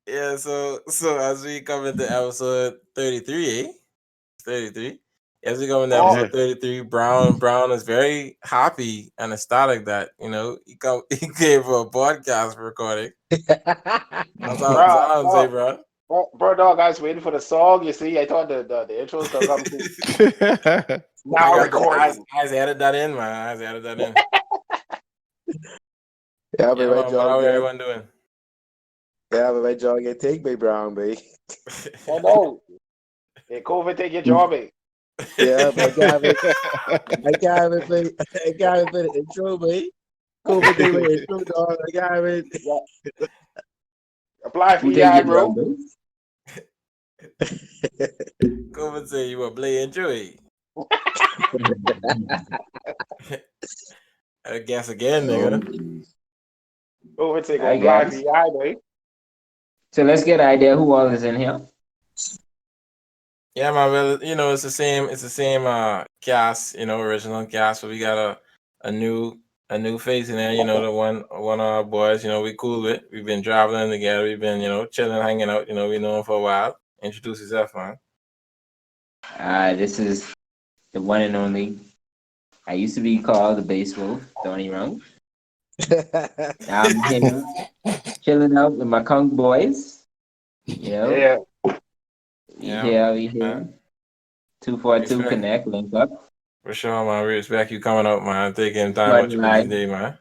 Yeah, so as we come into episode 33, 33. As we go into episode 33, Brown is very happy and ecstatic that he came for a podcast recording. That's how I'm saying, bro. Bro, dog, I was waiting for the song. You see, I thought the intro was gonna come through. Now recording. I added that in, man. I added that in. Yeah, but right, how everyone doing? Yeah, but right, John, get take me, Brown, baby. Oh no, hey, COVID take your job, eh? Yeah, but I can't play the intro, baby. COVID take my intro, dog. I can't it. Apply for EI, bro. COVID say you want to play intro, eh? I guess again, nigga. COVID take apply for EI, baby. So let's get an idea who all is in here. Yeah, man. Well, it's the same cast, original cast. But we got a new face in there. The one of our boys. We cool with. We've been traveling together. We've been chilling, hanging out. We know him for a while. Introduce yourself, man. This is the one and only. I used to be called the Bass Wolf, Dony Rung. I'm here chilling out with my conch boys. Yeah. We here. 242 Connect, link up. For sure, man. We respect you coming out, man. Taking time out your busy day, man.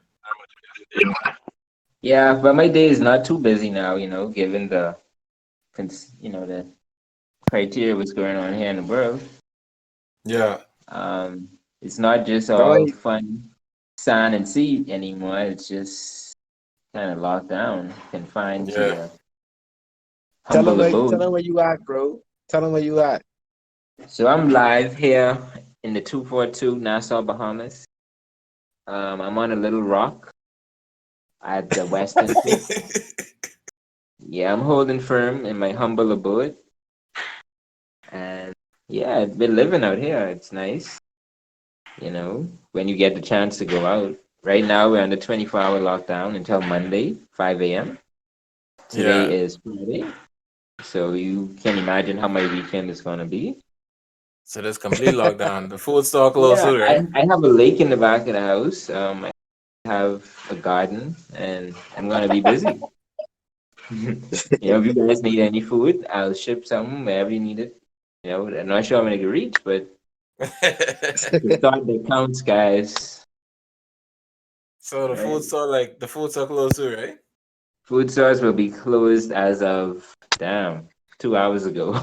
Yeah, but my day is not too busy now, given the the criteria what's going on here in the world. Yeah. It's not just all fun, sun and sea anymore. It's just kind of locked down, confined to the humble abode. Tell them where you at, bro. Tell them where you at. So I'm live here in the 242 Nassau, Bahamas. I'm on a little rock at the western tip. Yeah, I'm holding firm in my humble abode. And yeah, I've been living out here. It's nice. When you get the chance to go out. Right now, we're under 24-hour lockdown until Monday, 5 a.m. Today is Friday. So you can imagine how my weekend is going to be. So there's complete lockdown. The food store closed too, right? I have a lake in the back of the house. I have a garden, and I'm going to be busy. If you guys need any food, I'll ship some wherever you need it. I'm not sure I'm going to reach, but the thought that counts, guys. So the food store closed too, right? Food stores will be closed as of 2 hours ago.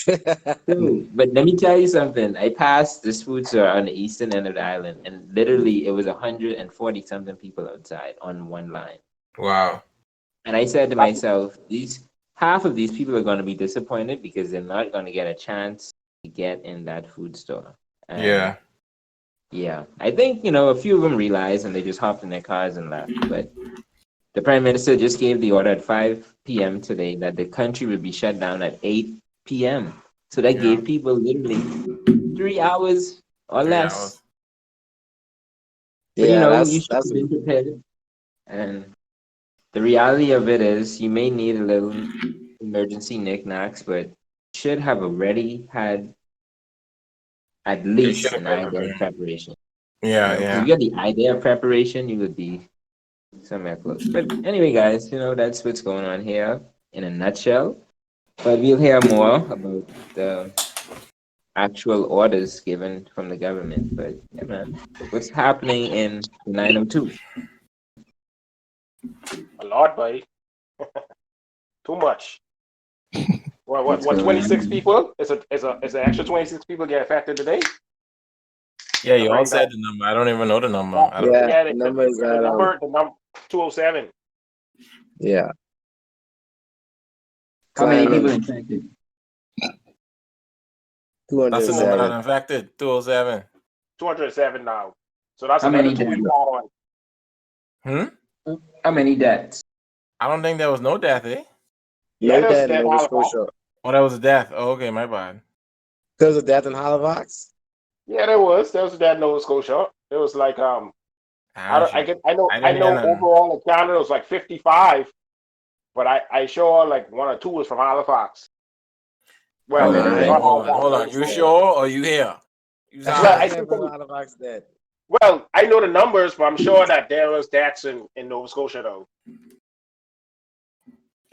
But let me tell you something. I passed this food store on the eastern end of the island, and literally it was 140 something people outside on one line. Wow. And I said to myself, half of these people are going to be disappointed because they're not going to get a chance to get in that food store. And yeah, I think, a few of them realized and they just hopped in their cars and left. But the Prime Minister just gave the order at 5 p.m. today that the country would be shut down at 8 p.m. So that gave people literally 3 hours or less. But, you should be prepared. And the reality of it is you may need a little emergency knickknacks, but you should have already had at least an idea of preparation. If you get the idea of preparation, you would be somewhere close. But anyway, guys, that's what's going on here in a nutshell. But we'll hear more about the actual orders given from the government. But yeah, man, what's happening in 902? A lot, buddy. Too much. What 26 people? Is an extra 26 people get affected today? Yeah, you all said the number. I don't even know the number. The number is the number 207. Yeah. How many people infected? 207. That's the number that infected. 207. 207 now. So that's how many deaths? How many deaths? I don't think there was no death, eh? No death in Nova Scotia. Oh, that was a death. Oh, okay, my bad. There was a death in Halifax? Yeah, there was. There was a death in Nova Scotia. It was like I know overall in Canada it was like 55, but I sure like one or two was from Halifax. Well, hold on. You sure or you here? Well, I think Halifax dead. Well, I know the numbers, but I'm sure that there was deaths in Nova Scotia though.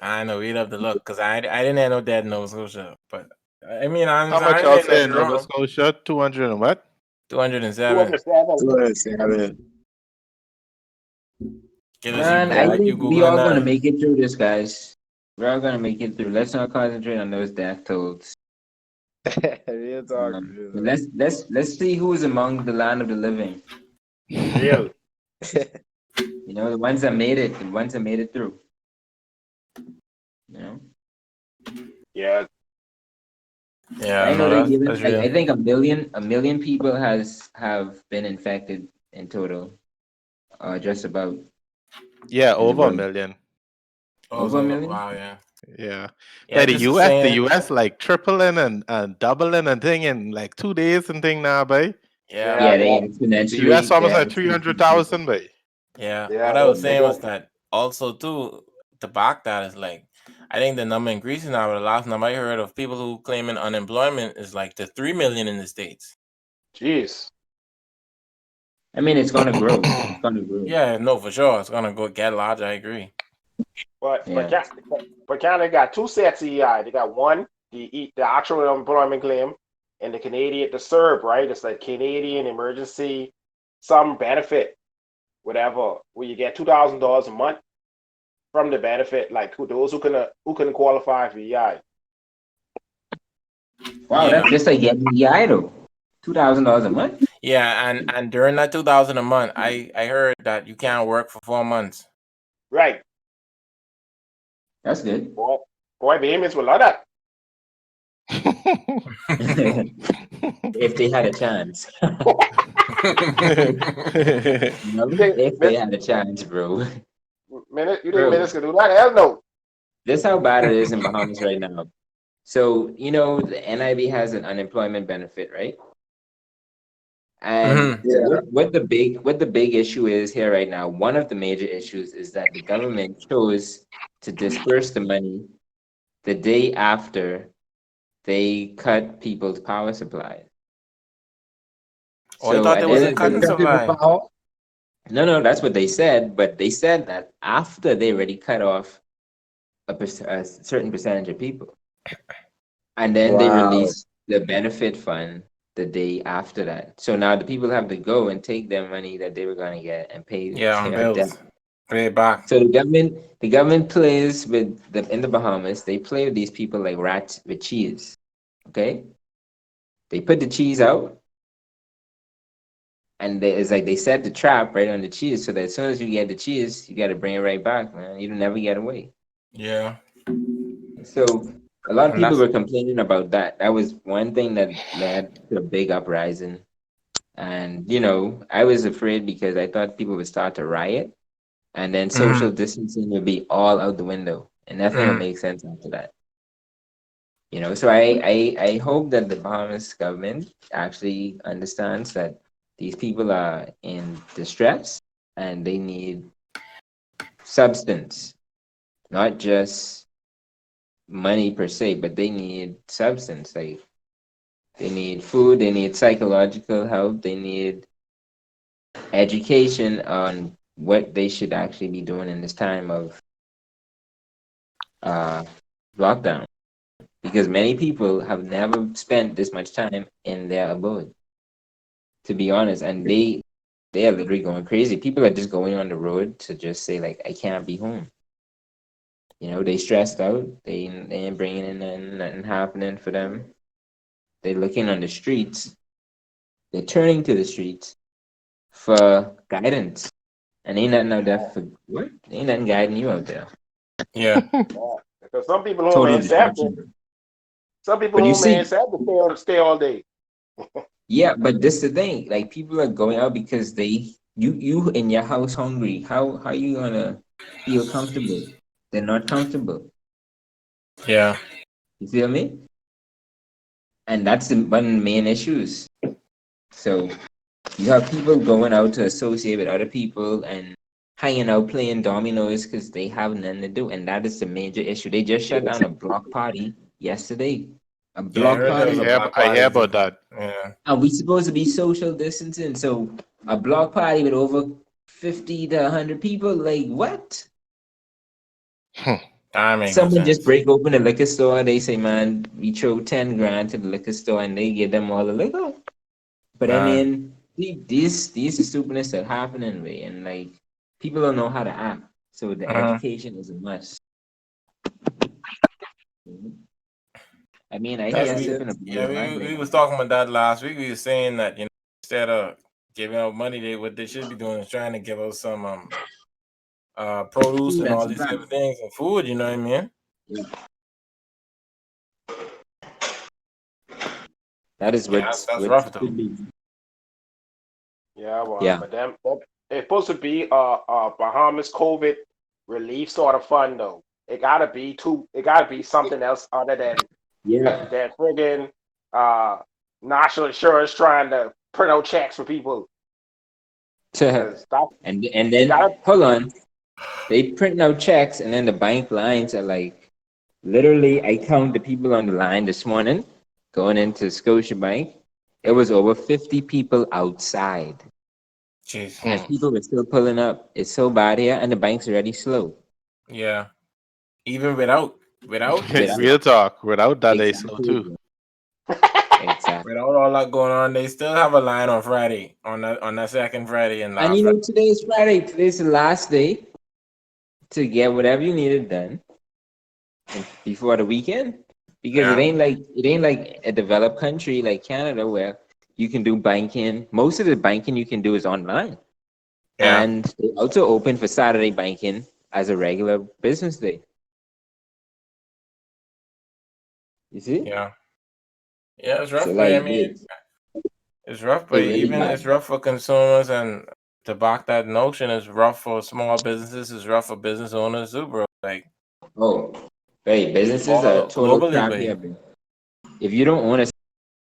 I know we'd have to look because I didn't have no dead in Nova Scotia, but I mean How much y'all say in Nova Scotia? 200 and what? 207. 207. Man, I think we all gonna make it through this, guys. We're all gonna make it through. Let's not concentrate on those death tolls. Real talk. Let's see who's among the land of the living. Real. You know, the ones that made it through. You know? Yeah. Yeah, I know I think a million people have been infected in total. Just about. Yeah, over a million. Over a million? Wow, yeah. Yeah. The US like tripling and doubling and thing in like 2 days and thing now, boy. Yeah, they exponentially. The US almost like 300,000, boy. Yeah. What I was saying was that also too, to back that is like, I think the number increasing now, but the last number I heard of people who claiming unemployment is like to 3 million in the States. Jeez. I mean, it's gonna grow. It's gonna grow. Yeah, no, for sure. It's gonna get large. I agree. But Canada got two sets of EI. They got one, the actual unemployment claim, and the Canadian, the CERB, right? It's like Canadian Emergency Some Benefit, whatever, where you get $2,000 a month from the benefit, like those who couldn't qualify for EI. Wow, that's just like getting EI though. $2,000 a month. Yeah, and during that $2,000 a month, I heard that you can't work for 4 months. Right. That's good. Boy, Bahamians will love that. If they had a chance. If they had a chance, bro. You think minutes can do that? Hell no. This is how bad it is in Bahamas right now. So, you know, the NIB has an unemployment benefit, right? And what the big issue is here right now, one of the major issues is that the government chose to disperse the money the day after they cut people's power supply. I thought there was a cutting supply. No, that's what they said. But they said that after they already cut off a certain percentage of people, and then they released the benefit fund the day after that. So now the people have to go and take their money that they were going to get and pay their debt. Pay it back. So the government plays with in the Bahamas. They play with these people like rats with cheese. Okay, they put the cheese out, and it's like they set the trap right on the cheese, so that as soon as you get the cheese, you got to bring it right back, man. You never get away. Yeah. So a lot of people were complaining about that. That was one thing that led to a big uprising. And, you know, I was afraid because I thought people would start to riot, and then social distancing would be all out the window, and nothing would make sense after that. You know, so I hope that the Bahamas government actually understands that these people are in distress and they need substance, not just money per se, but they need substance. Like they need food, they need psychological help, they need education on what they should actually be doing in this time of lockdown. Because many people have never spent this much time in their abode, to be honest, and they are literally going crazy. People are just going on the road to just say like, I can't be home. You know, they stressed out. They ain't bringing in nothing happening for them. They're looking on the streets. They're turning to the streets for guidance, and ain't nothing out there for what? Ain't nothing guiding you out there. Yeah. Because some people home ain't accepted. Some people home ain't accepted to stay all day. Yeah, but this is the thing. Like people are going out because you in your house hungry. How are you gonna feel comfortable? They're not comfortable. Yeah. You feel me? And that's one of the main issues. So You have people going out to associate with other people and hanging out playing dominoes because they have nothing to do, and that is the major issue. They just shut down a block party yesterday. A Yeah, I block heard there party. was a block I hear party. about that. Yeah. And we supposed to be social distancing, so a block party with over 50 to 100 people, like what? That makes no Someone just sense. break open a liquor store. They say, "Man, we throw 10 grand to the liquor store," and they give them all the liquor. But I mean, these the stupidness that happening, way, and like people don't know how to act. So the education is a must. I mean, I hear sipping a we was talking about that last week. We were saying that instead of giving out money, what they should be doing is trying to give out some produce food and all some these time. type of things and food. You know what I mean? Yeah. That is that's rough though. Yeah, well, Yeah. but them it's supposed to be a Bahamas COVID relief sort of fund though. It gotta be something else other than that friggin' national insurance trying to print out checks for people. And then hold on. They print out checks and then the bank lines are like literally I count the people on the line this morning going into Scotiabank. It was over 50 people outside. Jeez. And people were still pulling up. It's so bad here, and the bank's already slow. Yeah. Even without real talk, without that they slow too. Exactly. Without all that going on, they still have a line on Friday, on that second Friday. And you know, today is Friday. Today's the last day to get whatever you needed done before the weekend. Because it ain't like a developed country like Canada where you can do banking. Most of the banking you can do is online. Yeah. And they also open for Saturday banking as a regular business day. You see? Yeah. Yeah, it's rough. So, But like, I mean, it's rough, but it's rough for consumers, and to back that notion is rough for small businesses. It's rough for business owners too, bro. Like, businesses are total crap here, bro. If you don't own a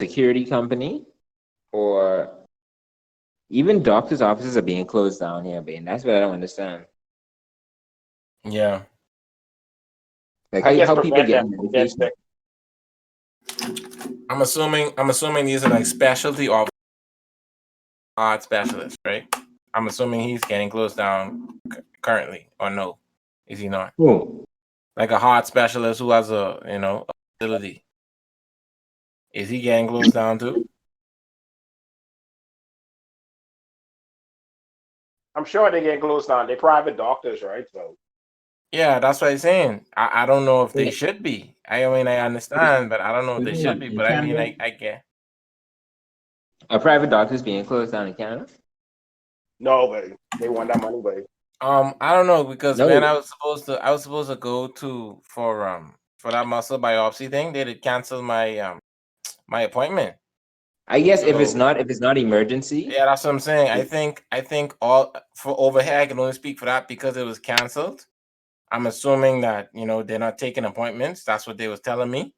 security company, or even doctors' offices are being closed down here, man. That's what I don't understand. Yeah. Like how people get medication. I'm assuming these are like specialty or art specialists, right? I'm assuming he's getting closed down currently, or no? Is he not? Who? Like a heart specialist who has a facility. Is he getting closed down too? I'm sure they get closed down. They're private doctors, right? So yeah, that's what I'm saying. I don't know if they should be. I mean, I understand, but I don't know if they should be. But I mean, I get. Are private doctors being closed down in Canada? No, but they want that money, but I don't know because when I was supposed to go to for that muscle biopsy thing, they did cancel my my appointment. I guess if it's not emergency. Yeah, that's what I'm saying. I think all for over here, I can only speak for that because it was canceled. I'm assuming that they're not taking appointments. That's what they was telling me.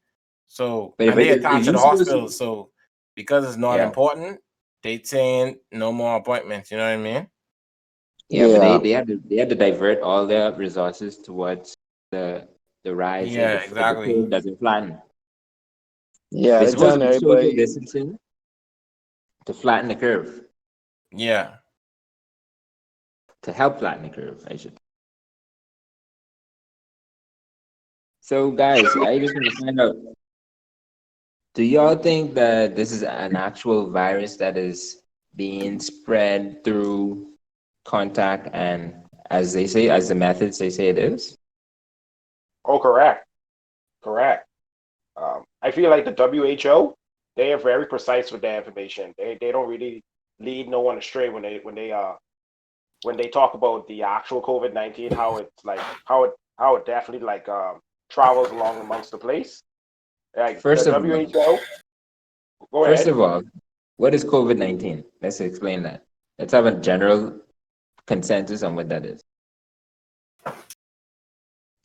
So and they attached to the hospital. So because it's not important, they saying no more appointments. You know what I mean? Yeah, but they had to divert all their resources towards the rise. Yeah, exactly. The doesn't flatten. Yeah, they're supposed to be social distancing to flatten the curve. Yeah. To help flatten the curve, I should. So, guys, I just want to find out, do y'all think that this is an actual virus that is being spread through contact and, as they say, as the methods they say it is? Oh, correct. I feel like the WHO, they are very precise with their information. They don't really lead no one astray when they talk about the actual COVID-19, how it definitely travels along amongst the place. Like First of WHO. First of all, what is COVID-19? Let's explain that. Let's have a general consensus on what that is.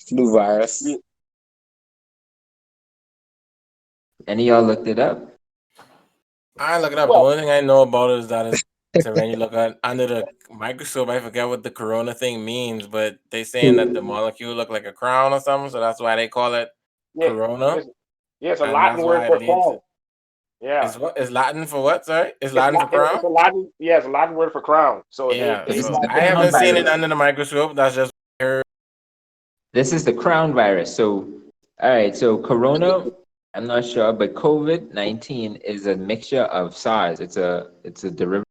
Flu virus. Any of y'all looked it up? I look it up. The only thing I know about it is that it's So when you look under the microscope, I forget what the corona thing means, but they saying that the molecule look like a crown or something, so that's why they call it Yeah, corona, it's a and Latin that's word why it for leads. crown. Yeah. Is Latin for what? Sorry, is It's Latin for crown? a Latin. Yeah, it's a Latin word for crown. So Yeah. This is So the I crown haven't seen it virus. under the microscope. That's just heard. This is the crown virus. So, all right. So, corona, I'm not sure, but COVID-19 is a mixture of SARS. It's a derivative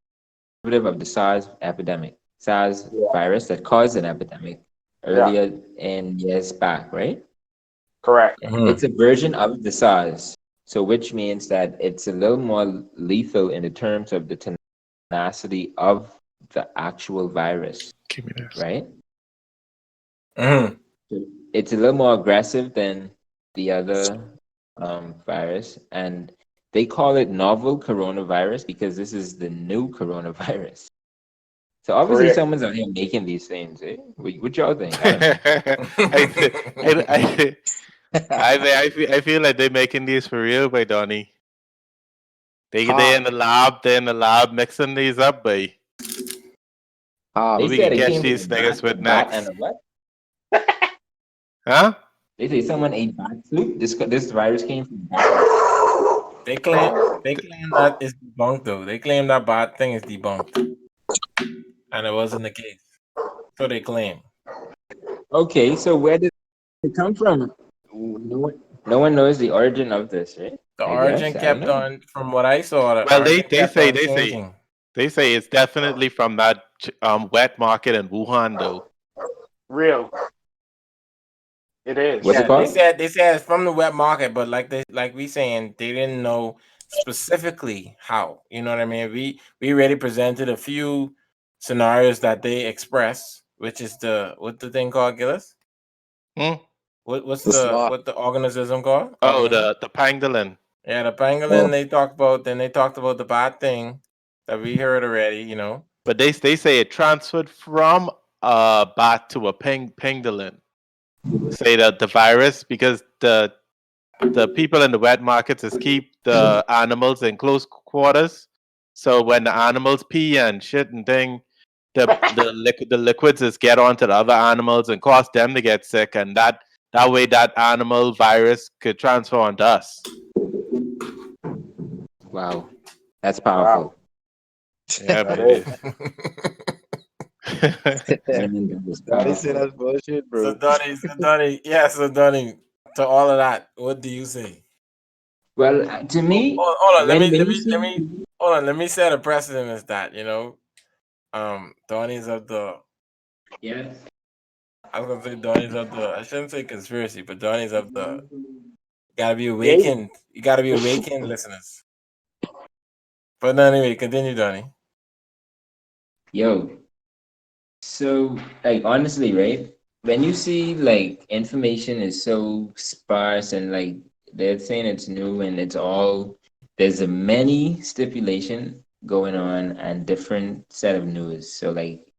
of the SARS epidemic, SARS yeah, virus that caused an epidemic yeah, earlier in years back, right? correct. It's a version of the SARS. So, which means that it's a little more lethal in the terms of the tenacity of the actual virus, Give me this. right? Mm-hmm. It's a little more aggressive than the other virus, and they call it novel coronavirus because this is the new coronavirus. So obviously, Correct. someone's out here making these things. Eh? What y'all think? I don't know. I feel like they're making these for real by Donny. They in the lab, they're in the lab mixing these up, boy. They We said can it catch came from these niggas a with bat next. and a what? Huh? They say someone ate bat soup. This virus came from bat. They claim that is debunked though. They claim that bad thing is debunked, and it wasn't the case. So they claim. Okay, so where did it come from? No one knows the origin of this, right? The I guess origin I don't kept know. on, from what I saw, the Well, origin kept on changing. they say it's definitely from that wet market in Wuhan, though. Real. It is. What's it Yeah, called? they said it's from the wet market, but like we saying, they didn't know specifically how. You know what I mean? We already presented a few scenarios that they express, which is what the thing called, Gillis? Hmm? What the organism called? Oh, Organism? the pangolin. Yeah, the pangolin they talked about. Then they talked about the bad thing that we heard already. You know. But they say it transferred from a bat to a pangolin. Say that the virus, because the people in the wet markets is keep the animals in close quarters. So when the animals pee and shit and thing, the liquids just get onto the other animals and cause them to get sick, and that way that animal virus could transfer onto us. Wow, that's Wow. powerful. Yeah, That baby. Donnie said that's bullshit, bro. So Donnie, to all of that, what do you say? Well, to me, Hold on, when you see, hold on, let me set a precedent as that, Donnie's of the, yeah, I was gonna say Donnie's of the, I shouldn't say conspiracy, but Donnie's of the, gotta be Yeah. awakened, you gotta be awakened, listeners. But anyway, continue, Donnie. yo, so like honestly, right? When you see like information is so sparse and like they're saying it's new and it's all there's a many stipulation going on and different set of news. So like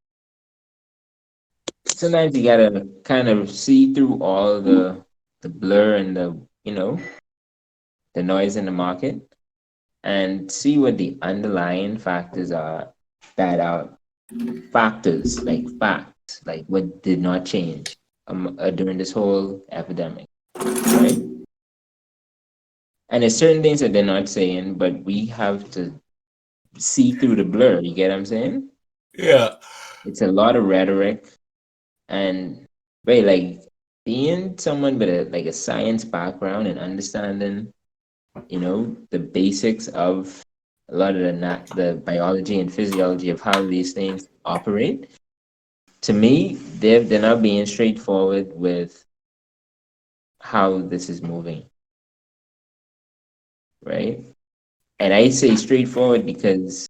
sometimes you gotta kind of see through all the blur and the noise in the market and see what the underlying factors are that are factors like facts, like what did not change during this whole epidemic, right? And there's certain things that they're not saying, but we have to see through the blur. You get what I'm saying? Yeah. It's a lot of rhetoric, and right, like being someone with a science background and understanding, the basics of a lot of the biology and physiology of how these things operate. To me, they're not being straightforward with how this is moving, right? And I say straightforward because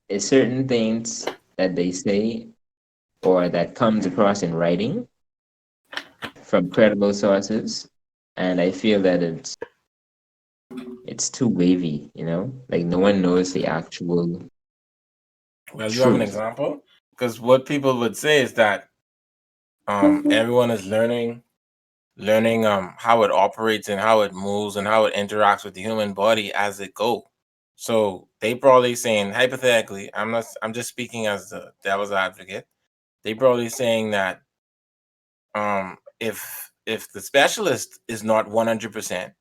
there's certain things that they say or that comes across in writing from credible sources, and I feel that it's too wavy, like no one knows the actual Well, you have an truth. example? Because what people would say is that everyone is learning how it operates and how it moves and how it interacts with the human body as it go. So they probably saying, hypothetically, I'm just speaking as the devil's advocate. They probably saying that if the specialist is not 100%,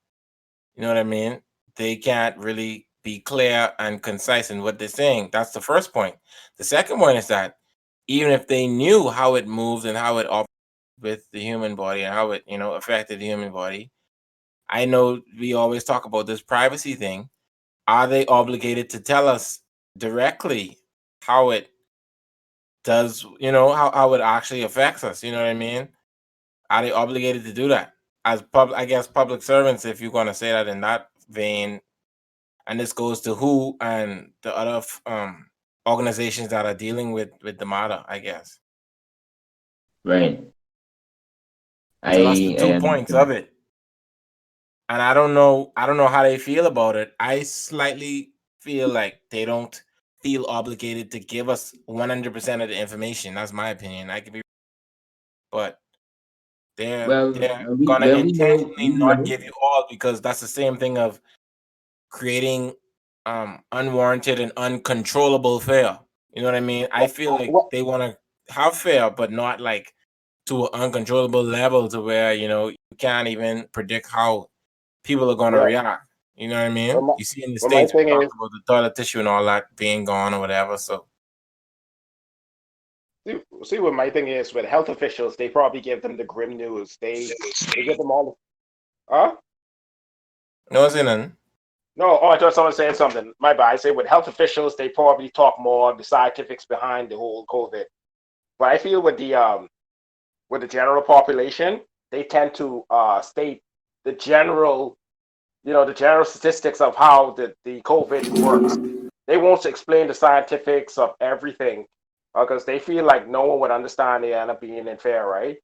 you know what I mean? They can't really be clear and concise in what they're saying. That's the first point. The second one is that even if they knew how it moves and how it operates with the human body and how it, affected the human body, I know we always talk about this privacy thing. Are they obligated to tell us directly how it does, how it actually affects us? You know what I mean? Are they obligated to do that? As I guess public servants, if you're gonna say that in that vein, and this goes to WHO and the other organizations that are dealing with the matter, I guess. Right. So that's the 2 points of it. And I don't know how they feel about it. I slightly feel like they don't feel obligated to give us 100% of the information. That's my opinion. I could be, but they're gonna intentionally not give you all, because that's the same thing of creating unwarranted and uncontrollable fear. You know what I mean? I feel like they want to have fear, but not like to an uncontrollable level to where you can't even predict how people are going to react. You know what I mean? You see in the States, we talk about the toilet tissue and all that being gone or whatever. So see what my thing is with health officials, they probably give them the grim news. They give them all the no, it's in. No, I thought someone saying something. My bad. I say with health officials, they probably talk more of the scientifics behind the whole COVID. But I feel with the general population, they tend to state the general, the general statistics of how the COVID works. They won't explain the scientifics of everything because they feel like no one would understand. They end up being unfair, right?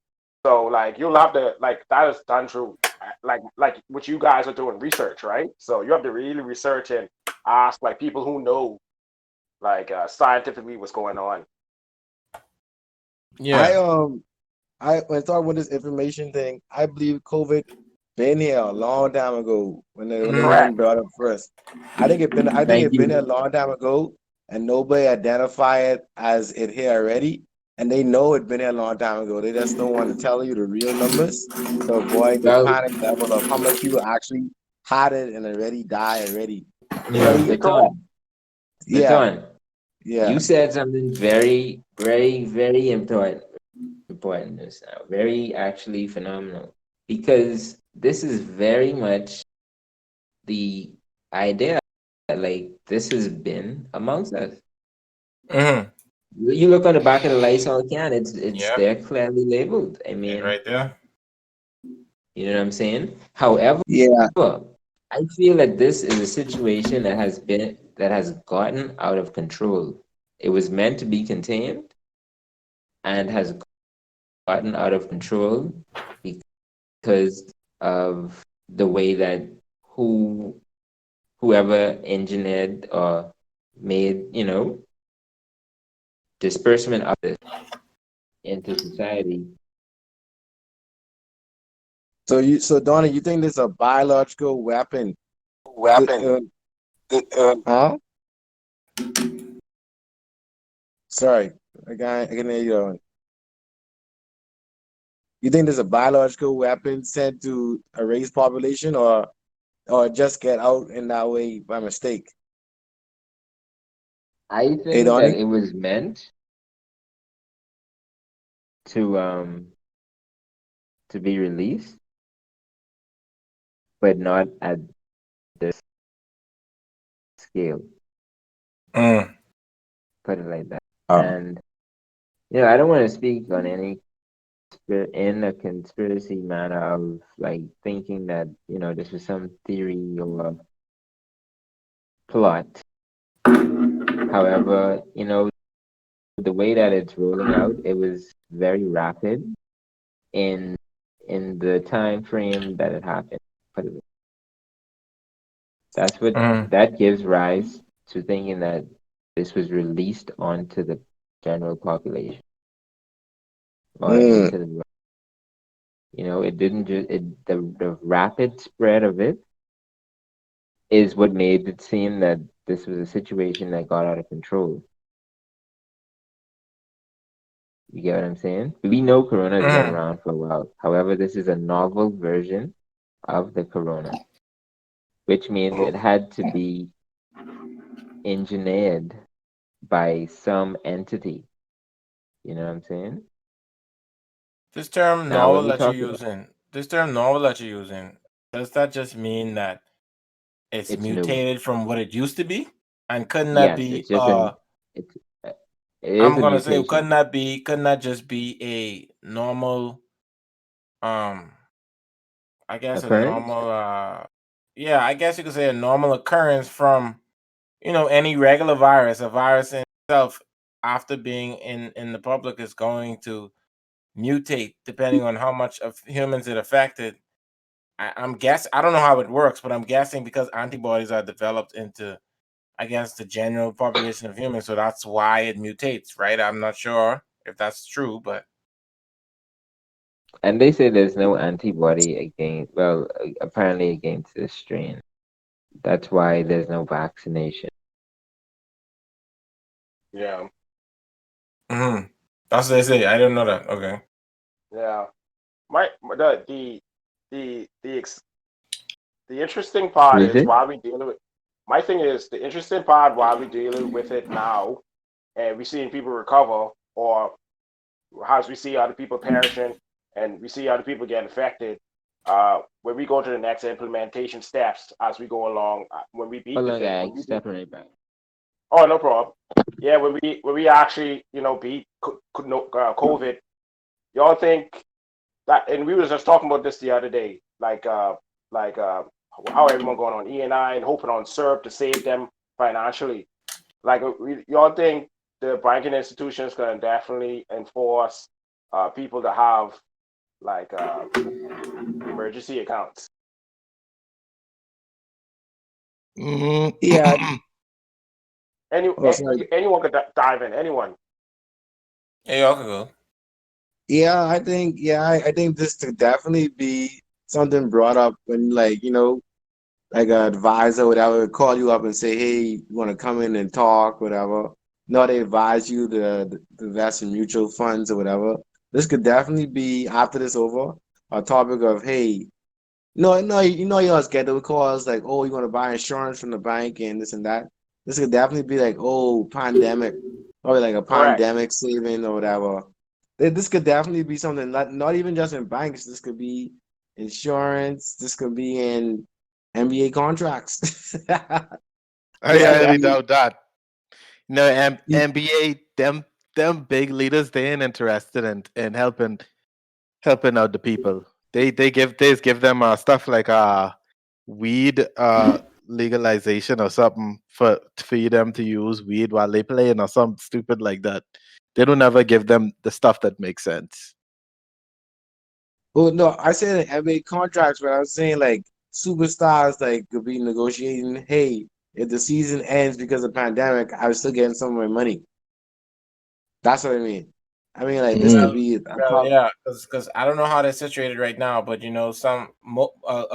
So like you'll have to that is done through like what you guys are doing research, right? So you have to really research and ask like people who know scientifically what's going on. Yeah. When talking with this information thing, I believe COVID been here a long time ago when they brought up first. I think it's been here a long time ago, and nobody identified it as it here already. And they know it's been here a long time ago. They just don't want to tell you the real numbers to avoid the panic level of how much people actually had it and already died already. Yeah. You said something very, very, very important just now. Very actually phenomenal. Because this is very much the idea that this has been amongst us. Mm-hmm. You look on the back of the Lysol can, it's there clearly labeled. I mean, right there. You know what I'm saying? However, I feel that this is a situation that has gotten out of control. It was meant to be contained and has gotten out of control because of the way that whoever engineered or made, disbursement of this into society. So Dony, you think this is a biological weapon? Huh? Sorry, I can hear you. You think there's a biological weapon sent to erase population, or just get out in that way by mistake? I think that it was meant to be released, but not at this scale. Put it like that. And I don't want to speak on any in a conspiracy manner of thinking that this was some theory or plot. However, the way that it's rolling out, it was very rapid in the time frame that it happened. That's what that gives rise to thinking that this was released onto the general population or into the it didn't just the rapid spread of it is what made it seem that this was a situation that got out of control. You get what I'm saying? We know Corona has been around for a while. However, this is a novel version of the Corona, which means it had to be engineered by some entity. You know what I'm saying? This term Now, when novel we that you're talk about using, does that just mean that it's it's new, mutated from what it used to be? And couldn't that yes, be it's just an it's it is I'm a gonna say mutation couldn't that just be a normal I guess a occurrence. normal yeah, I guess you could say a normal occurrence from any regular virus. A virus in itself after being in the public is going to mutate depending on how much of humans it affected. I'm guessing I don't know how it works, but I'm guessing because antibodies are developed into against the general population of humans, so that's why it mutates, right? I'm not sure if that's true, but And they say there's no antibody against, well, apparently against this strain. That's why there's no vaccination. Yeah. That's what they say. I didn't know that. Okay. Yeah. The interesting part Is is it? why we dealing with. My thing is the interesting part why we dealing with it now, and we seeing people recover, or as we see other people perishing, and we see other people getting affected. When we go to the next implementation steps as we go along, when we beat Hold the on, thing, guys. Stepping right back. oh, no problem. Yeah, when we actually beat COVID, y'all think that? And we was just talking about this the other day, like how everyone going on E&I and hoping on SERP to save them financially. Like y'all think the banking institutions gonna definitely enforce people to have like emergency accounts? Yeah. Anyone could dive in. Anyone. Hey, y'all can go. Yeah, I think this could definitely be something brought up when, like, like an advisor or whatever would call you up and say, hey, you want to come in and talk, whatever. No, they advise you to invest in mutual funds or whatever. This could definitely be, after this over, a topic of, hey, no, you always get those calls like, oh, you want to buy insurance from the bank and this and that. This could definitely be like, oh, pandemic, or like a Correct. pandemic saving or whatever. This could definitely be something not even just in banks. This could be insurance. This could be in NBA contracts. I This could highly be doubt that. NBA, them big leaders, they ain't interested in helping out the people. They just give them stuff like weed legalization or something for them to use weed while they playing or something stupid like that. They don't ever give them the stuff that makes sense. Well, no, I said in NBA contracts, but I was saying like superstars like could be negotiating. Hey, if the season ends because of pandemic, I was still getting some of my money. That's what I mean. I mean, like this could be Yeah, because I don't know how they're situated right now, but a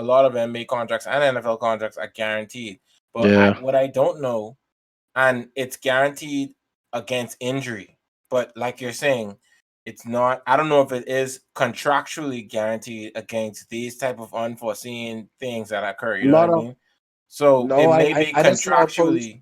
lot of NBA contracts and NFL contracts are guaranteed. But Yeah. what I don't know, and it's guaranteed against injury, but like you're saying, it's not. I don't know if it is contractually guaranteed against these type of unforeseen things that occur. You know what not I a mean? So it no. may be I just saw a post. contractually.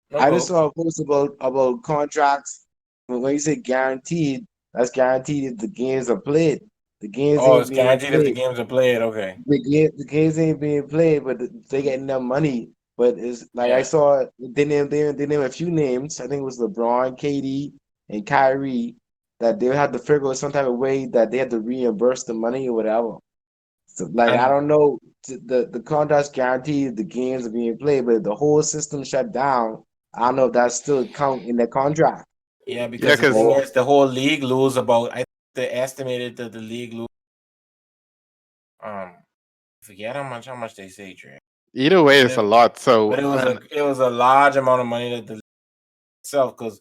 No I just go. saw a post about contracts. But when you say guaranteed, that's guaranteed if the games are played. The games Oh, ain't it's being guaranteed if the played. games are played. Okay. The games ain't being played, but they getting enough money. But it's like I Yeah. saw they name a few names. I think it was LeBron, KD, and Kyrie that they had to figure out some type of way that they had to reimburse the money or whatever. So, like I And don't know, the contract's guaranteed the games are being played, but if the whole system shut down, I don't know if that still count in the contract. yeah, Yeah, because the thing because is, the whole league lose about. I think they estimated that the league lose. Forget how much they say, Trey. either way, But it's a lot. but So, and it was a large amount of money that the league itself because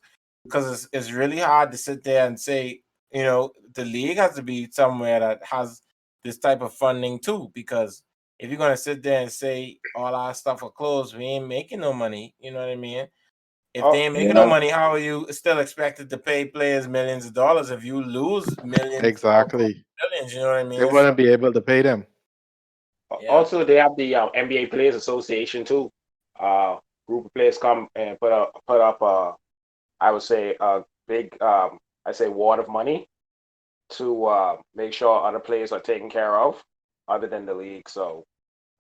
it's really hard to sit there and say the league has to be somewhere that has this type of funding too because if you're gonna sit there and say all our stuff are closed, we ain't making no money. You know what I mean? If they ain't making no money, how are you still expected to pay players millions of dollars if you lose millions? Exactly. Millions, you know what I mean? They wouldn't be able to pay them. Yeah. Also, they have the NBA Players Association too. Group of players come and put up I would say a big wad of money to make sure other players are taken care of, other than the league. So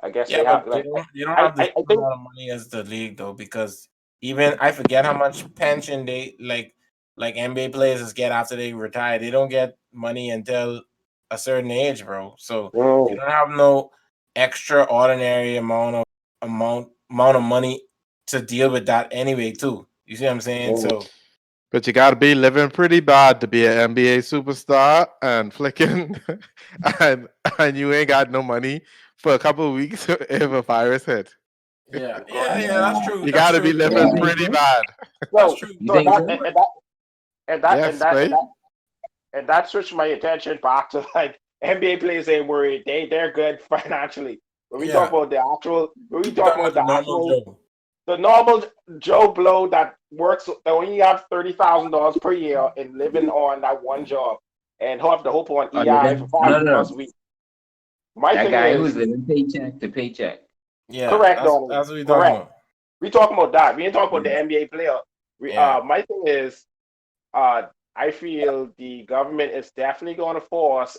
I guess they have. They don't have the same amount of money as the league though, because even I forget how much pension they like NBA players get after they retire. They don't get money until a certain age, bro. So you don't have no extraordinary amount of money to deal with that anyway, too. You see what I'm saying? So, but you got to be living pretty bad to be an NBA superstar and flicking, and you ain't got no money for a couple of weeks if a virus hit. Yeah, that's true. You got to be living pretty bad. That's true. And that switched my attention back to like NBA players ain't worried. They're good financially. When we talk about the normal Joe Blow that works, that only have $30,000 per year and living on that one job and have to hope on EI for $5 a week. That guy who's living paycheck to paycheck. Yeah, correct. That's what we're talking about. We talking about that. We ain't talking about the NBA player. My thing is, I feel the government is definitely going to force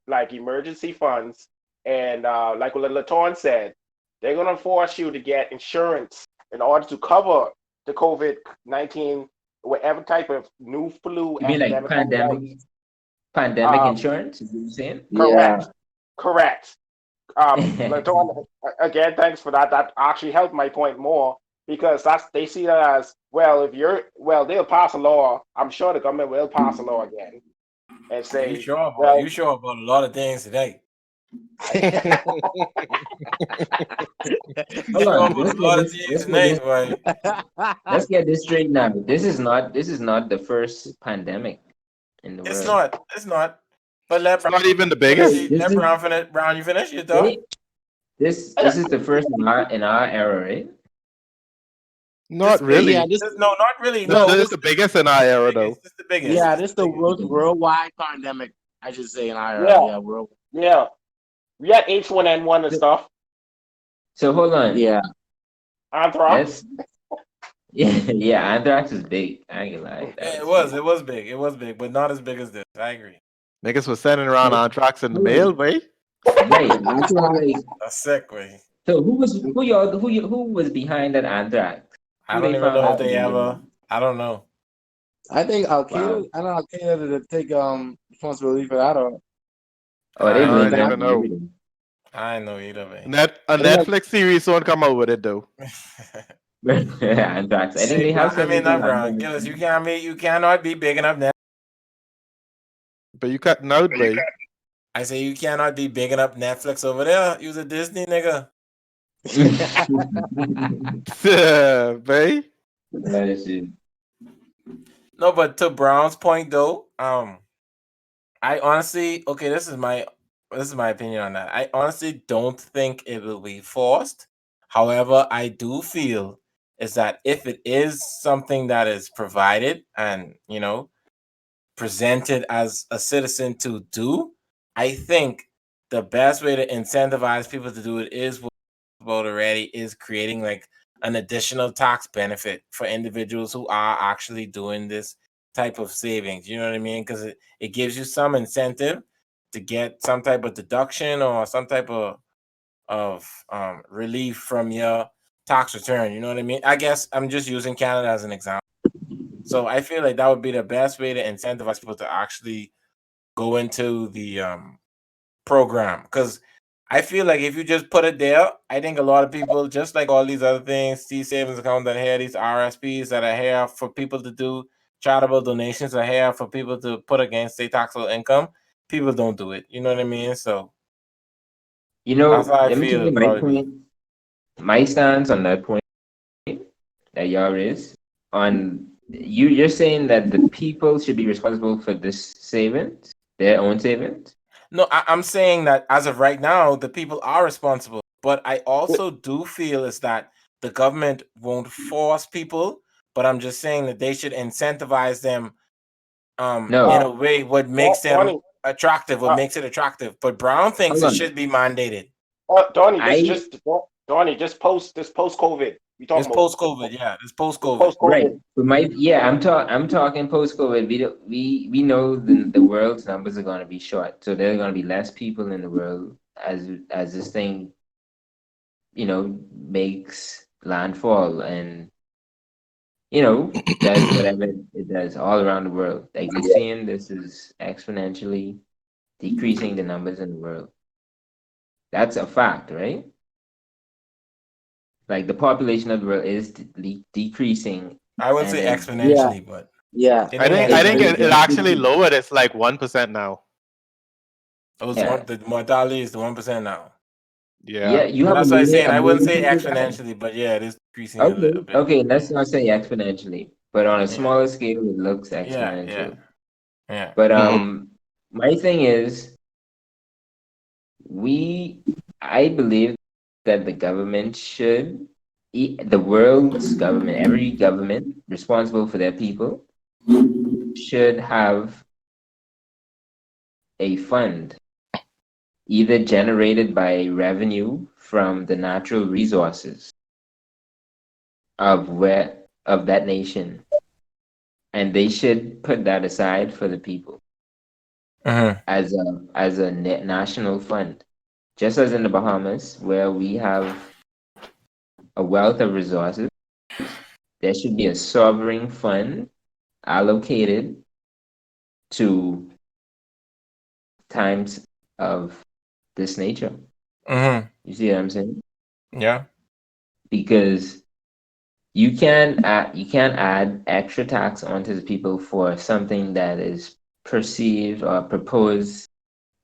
like emergency funds, and like what Latorn said, they're going to force you to get insurance in order to cover the COVID-19, whatever type of new flu. You mean like pandemic insurance? Is what you're saying? Correct. Latorn, again, thanks for that. That actually helped my point more, because they see that as well. They'll pass a law. I'm sure the government will pass a law again and say, you sure about a lot of things today. Hold on. Let's get this straight now. This is not the first pandemic in the world. It's not. But let Brown, not even the biggest. Let Brown finish. Brown, you finish your thought? This is the first in our era, right? Not really. Yeah, not really. No, this is the biggest in our era, though. This is the biggest. Yeah, this is the worldwide pandemic, I should say, in our era. Yeah. We had H1N1 and stuff. So hold on. Yeah. Anthrax. Yeah, anthrax is big. I ain't gonna lie. It was big. It was big, but not as big as this. I agree. Niggas was sending around anthrax in the mail, way. Right. That's like a sick way. So who was behind that anthrax? I don't even know if they ever. I don't know. I think Al-Qaeda. I don't know Al-Qaeda to take responsibility for that. Or I don't even know. I know either, man. A Netflix series won't come out with it though. Anthrax. I think they have. I mean, not wrong. Gillis, you cannot be big enough now. But you cut out, babe. I say you cannot be big enough Netflix over there. Use a Disney nigga. Babe. No, but to Brown's point though, I honestly, this is my opinion on that. I honestly don't think it will be forced. However, I do feel is that if it is something that is provided and presented as a citizen to do, I think the best way to incentivize people to do it is what about already is creating like an additional tax benefit for individuals who are actually doing this type of savings. You know what I mean? Because it gives you some incentive to get some type of deduction or some type of relief from your tax return. You know what I mean? I guess I'm just using Canada as an example. So I feel like that would be the best way to incentivize people to actually go into the program. Because I feel like if you just put it there, I think a lot of people, just like all these other things, these savings accounts that are here, these RSPs that are here for people to do, charitable donations are here for people to put against state taxable income, people don't do it. You know what I mean? So, that's how I feel. My stance on that point that y'all raised on you're saying that the people should be responsible for this savings, their own savings. No, I'm saying that as of right now, the people are responsible. But I also do feel is that the government won't force people, but I'm just saying that they should incentivize them in a way what makes them Donnie, attractive, what makes it attractive. But Brown thinks hold it on. should be mandated. Donnie, I Donnie, just post COVID. We It's talking about post COVID, yeah. It's post COVID. post right. COVID. But I'm talking post COVID. We know the world's numbers are going to be short, so there are going to be less people in the world as this thing, makes landfall and does whatever it does all around the world. Like we're seeing, this is exponentially decreasing the numbers in the world. That's a fact, right? Like the population of the world is decreasing, I would and say it exponentially, but Yeah. it I ain't think I think it exponentially. actually lowered. It's like 1% now. The mortality is the 1% now. Yeah. yeah, you So have that's what I'm saying. a I wouldn't million say people dying. exponentially, but yeah, it is decreasing a Okay, little bit. okay, let's not say exponentially, but on a Yeah, smaller scale, it looks yeah, yeah, exponential. yeah. But Mhm. my thing is, I believe that the government should, the world's government, every government responsible for their people, should have a fund either generated by revenue from the natural resources of that nation, and they should put that aside for the people Mm-hmm. as a national fund, just as in the Bahamas, where we have a wealth of resources. There should be a sovereign fund allocated to times of this nature. Mm-hmm. You see what I'm saying? Yeah. Because you can't add extra tax onto the people for something that is perceived or proposed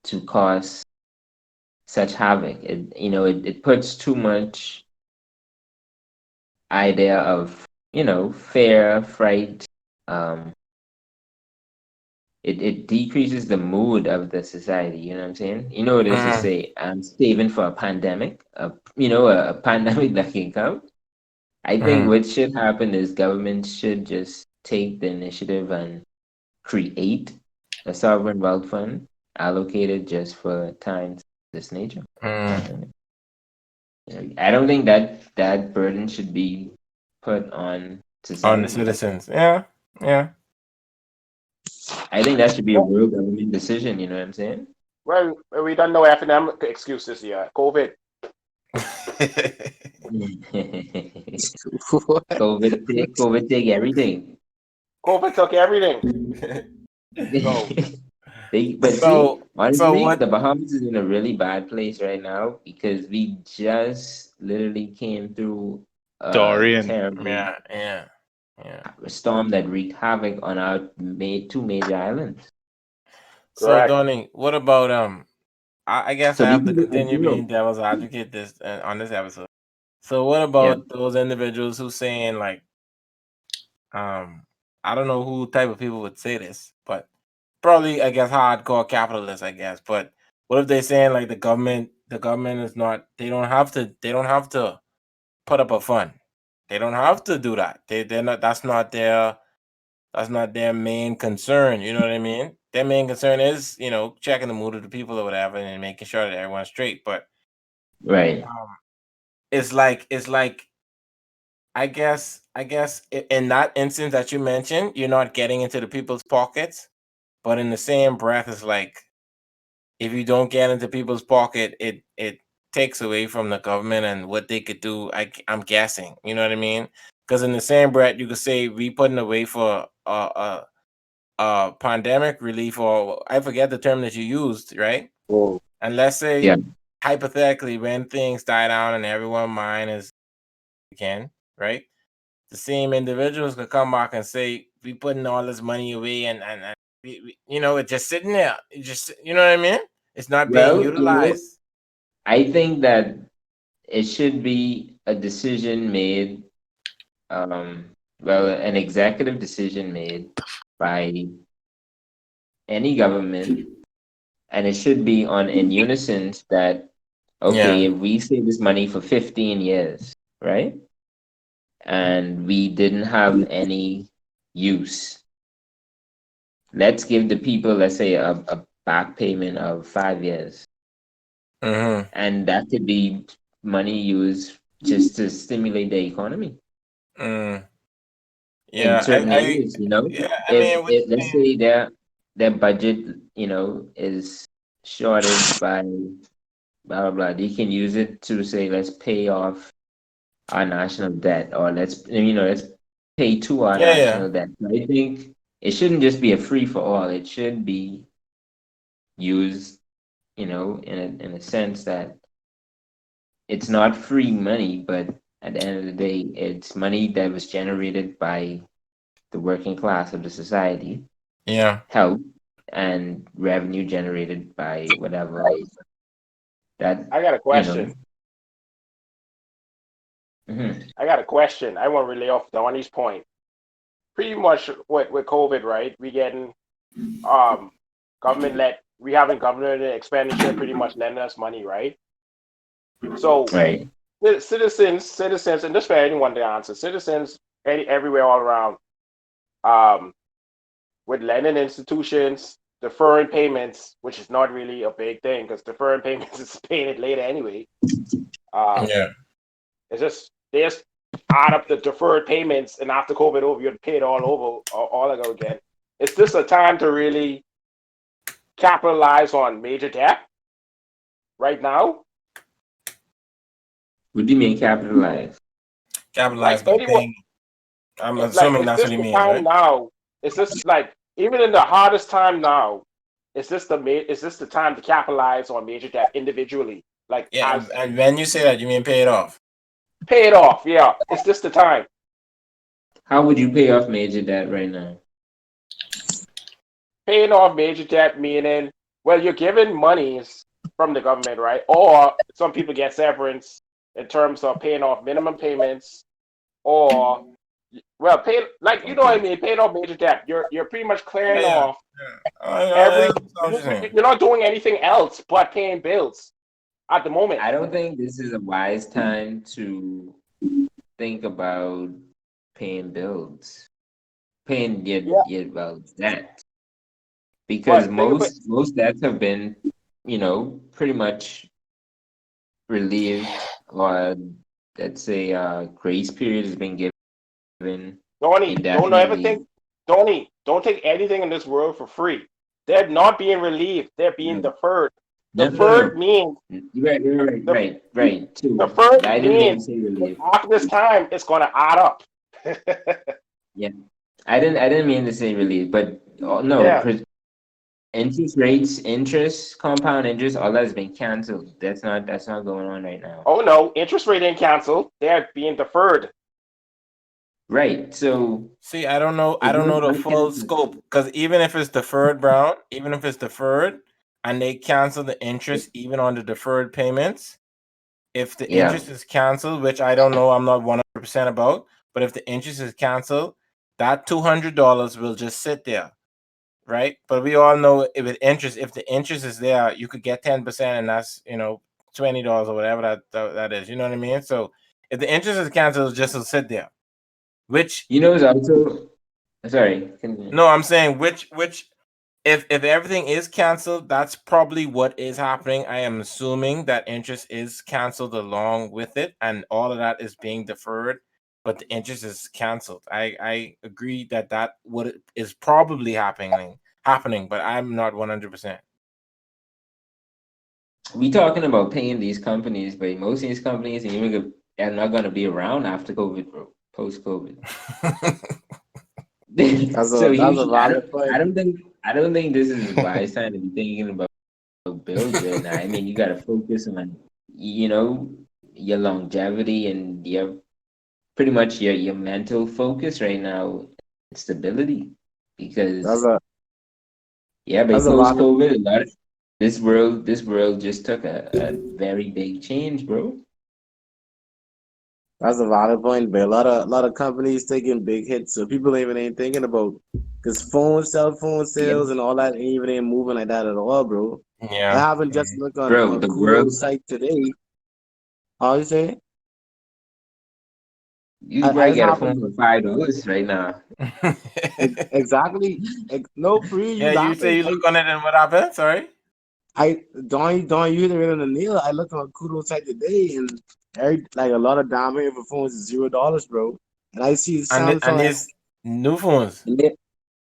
to cause such havoc. It puts too much idea of fear, fright. Um, it decreases the mood of the society. You know what I'm saying? You know what it is to Mm-hmm. say, I'm saving for a pandemic, a pandemic that can come. I think Mm-hmm. what should happen is government should just take the initiative and create a sovereign wealth fund allocated just for times of this nature. Mm-hmm. I don't think that burden should be put on On the society. citizens. Yeah. Yeah. I think that should be a real government decision. You know what I'm saying? Well, we don't know academic excuses here. COVID. What? COVID take everything. COVID took everything. So But see, so honestly, what? the Bahamas is in a really bad place right now because we just literally came through a Dorian. terrible Yeah. Yeah. Yeah. storm that wreaked havoc on our two major islands. So correct. Donnie, what about I guess So I we have to can do continue being devil's advocate this on this episode. So what yeah. about those individuals who saying like I don't know who type of people would say this, but probably I guess hardcore capitalists, I guess. But what if they saying like the government is not they don't have to put up a fund. They don't have to do that. They're not that's not their main concern, you know what I mean? Their main concern is, checking the mood of the people or whatever and making sure that everyone's straight. But Right. it's like I guess in that instance that you mentioned, you're not getting into the people's pockets, but in the same breath, it's like if you don't get into people's pocket, it takes away from the government and what they could do. I'm guessing, you know what I mean? Because in the same breath, you could say we putting away for pandemic relief, or I forget the term that you used, right? Oh, And let's Yeah. say hypothetically, when things die down and everyone mind is again, right? The same individuals could come back and say we putting all this money away and it's just sitting there. It just you know what I mean? It's not being Well, utilized. I think that it should be a decision made, an executive decision made by any government and it should be in unison that okay, if we save this money for 15 years, right? And we didn't have any use. Let's give the people, let's say, a back payment of 5 years. And that could be money used just to stimulate the economy. In certain areas, you know, if let's say their budget, you know, is shorted by blah blah blah, they can use it to say, let's pay off our national debt, or let's pay to our national debt. I think it shouldn't just be a free for all. It should be used, you know, in a sense that it's not free money, but at the end of the day, it's money that was generated by the working class of the society. Help and revenue generated by whatever that. I got a question. I got a question. I want to relay off Donny's point. Pretty much with COVID, right? We getting we having government expenditure pretty much lending us money, right? So citizens, and this for anyone to answer, citizens everywhere all around, with lending institutions, deferring payments, which is not really a big thing because deferring payments is paying it later anyway. It's just they just add up the deferred payments, and after COVID over, you'd pay it all over again. Is this a time to really capitalize on major debt right now? What do you mean capitalize? Capitalize by paying. I'm assuming that's what you mean, right? Now, is this like even in the hardest time now? Is this the time to capitalize on major debt individually? Like, and when you say that, you mean pay it off? Pay it off, yeah. Is this the time? How would you pay off major debt right now? Paying off major debt meaning, well, you're given monies from the government, right? Or some people get severance in terms of paying off minimum payments, or pay, like, you know what I mean, paying off major debt. You're pretty much clearing off you're not doing anything else but paying bills at the moment. I don't think this is a wise time to think about paying bills, paying your debt, because most debts have been, you know, pretty much relieved, or let's say grace period has been given. Donny, don't take anything in this world for free. They're not being relieved. They're being deferred. Deferred means right. Too. Deferred means after this time, it's going to add up. I didn't mean to say relieved, but interest, compound interest, all that has been canceled. That's not going on right now. Oh no, interest rate ain't canceled. They're being deferred. Right. So see, I don't know the full scope, because even if it's deferred, and they cancel the interest even on the deferred payments, if the interest is canceled, which I don't know, I'm not 100% about, but if the interest is canceled, that $200 will just sit there, right? But we all know if the interest is there, you could get 10%, and that's, you know, $20 or whatever that is. You know what I mean? So if the interest is canceled, it just will sit there. Which, you know, is also sorry. No, I'm saying which if everything is canceled, that's probably what is happening. I am assuming that interest is canceled along with it, and all of that is being deferred, but the interest is canceled. I agree that what is probably happening, but I'm not 100%. We talking about paying these companies, but most of these companies are not going to be around after COVID, bro. Post-COVID. I don't think this is a wise time to be thinking about bills right now. I mean, you got to focus on, you know, your longevity and your pretty much your mental focus right now, stability, because but post-COVID, this world just took a very big change, bro. That's a valid point, but a lot of companies taking big hits, so people ain't thinking about, because cell phone sales and all that ain't moving like that at all, bro. I haven't just looked on Bro, the Kudo world. site today. How you say? You I might just get a happened phone for $5 right now. exactly. No free. Yeah, You you say laughing? you look on it and what happened? Sorry. Don't you hit it on the nail. I looked on Kudo site today, and like a lot of dominant for phones is $0, bro. And I see And Samsung, these new phones.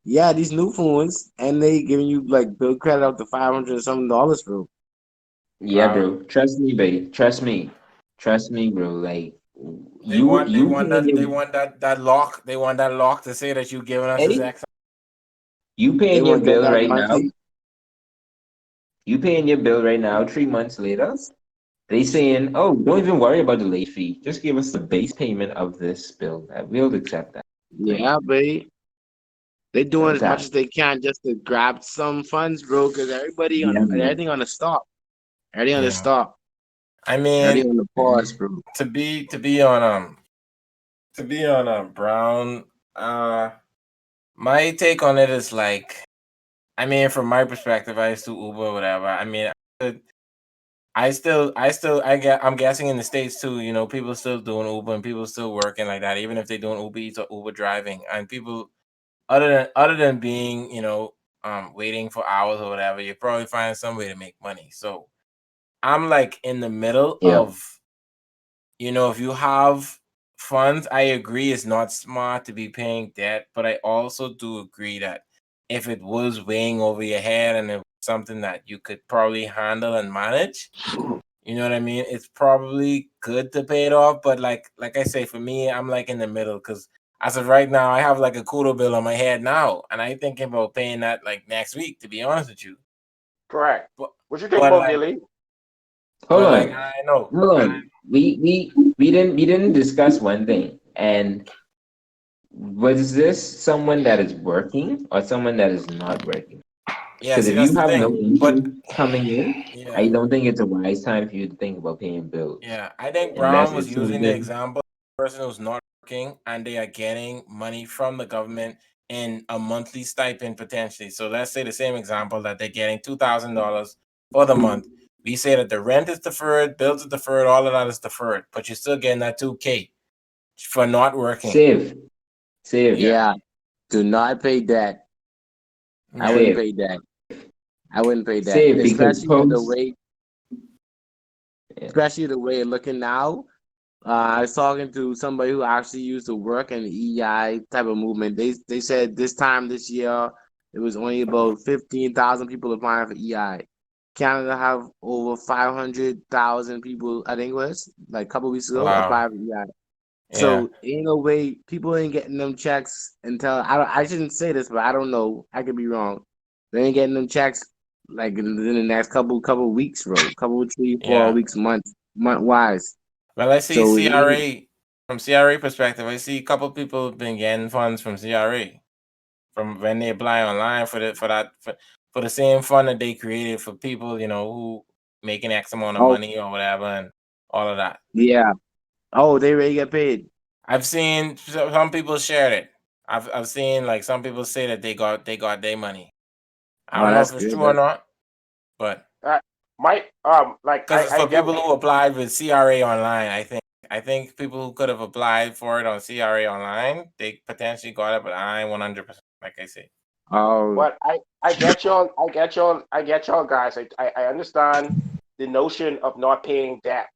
yeah, these new phones, and they giving you like bill credit up to $500 and something, bro. Yeah, Wow. bro. Trust me, babe. Trust me. Trust me, bro. Like They you want you paying your that lock. They want that lock to say that you giving us this hey, X. you They paying your want to get bill that right now. monthly. You paying your bill right now, 3 months later. They saying, oh, don't even worry about the late fee. Just give us the base payment of this bill. We'll accept that. Like, Yeah, babe. They doing what's as much that? as they can just to grab some funds, bro. Because Yeah, bro. everything on the stop, everything on the Yeah. stop, I everything mean, on the pause, bro. to be on Brown. My take on it is like, I mean, from my perspective, I used to Uber, whatever. I mean, I'm guessing in the States too, you know, people still doing Uber and people still working like that, even if they're doing Uber Eats or Uber driving. And people, other than being, you know, waiting for hours or whatever, you're probably finding some way to make money. So I'm like in the middle Yeah. of, you know, if you have funds, I agree it's not smart to be paying debt, but I also do agree that if it was weighing over your head and it was something that you could probably handle and manage, you know what I mean? It's probably good to pay it off, but like I say, for me, I'm like in the middle because as of right now, I have like a Kudo bill on my head now, and I'm thinking about paying that like next week. To be honest with you, Correct. but What you think but about like Dilly? Hold like on. I know, Hold on. We didn't discuss one thing. And was this someone that is working or someone that is not working? yeah. Because See, if that's you the have no thing. But income coming in, I yeah, don't think it's a wise time for you to think about paying bills. yeah. I think Unless Brown was it's using the something. example of a person who's not working and they are getting money from the government in a monthly stipend potentially. So let's say the same example that they're getting $2,000 for the month. We say that the rent is deferred, bills are deferred, all of that is deferred, but you're still getting that $2K for not working. Save. Save. Yeah, Yeah, do not pay that. I yeah, wouldn't Save. pay that. I wouldn't pay that, Save because post. Yeah. especially the way it's looking now. I was talking to somebody who actually used to work in the EI type of movement. They said this time this year it was only about 15,000 people applying for EI. Canada have over 500,000 people. I think it was like a couple weeks ago wow, applied for EI. yeah, So ain't no way people ain't getting them checks until I shouldn't say this, but I don't know. I could be wrong. They ain't getting them checks like in the next couple weeks, bro. Couple 3-4 yeah. weeks, month wise. Well, I see So it ain't CRA from CRA perspective. I see a couple people have been getting funds from CRA from when they apply online for the same fund that they created for people, you know, who making X amount of oh money or whatever and all of that. yeah. Oh, they ready to get paid. I've seen some people share it. I've seen like some people say that they got their money. I Oh, don't know if that's it's good. true or not, but My like because it's I for get people who applied with CRA online, I think people who could have applied for it on CRA online, they potentially got it, but I ain't 100%, like I say. Oh but I get y'all. I get y'all guys. I understand the notion of not paying debt.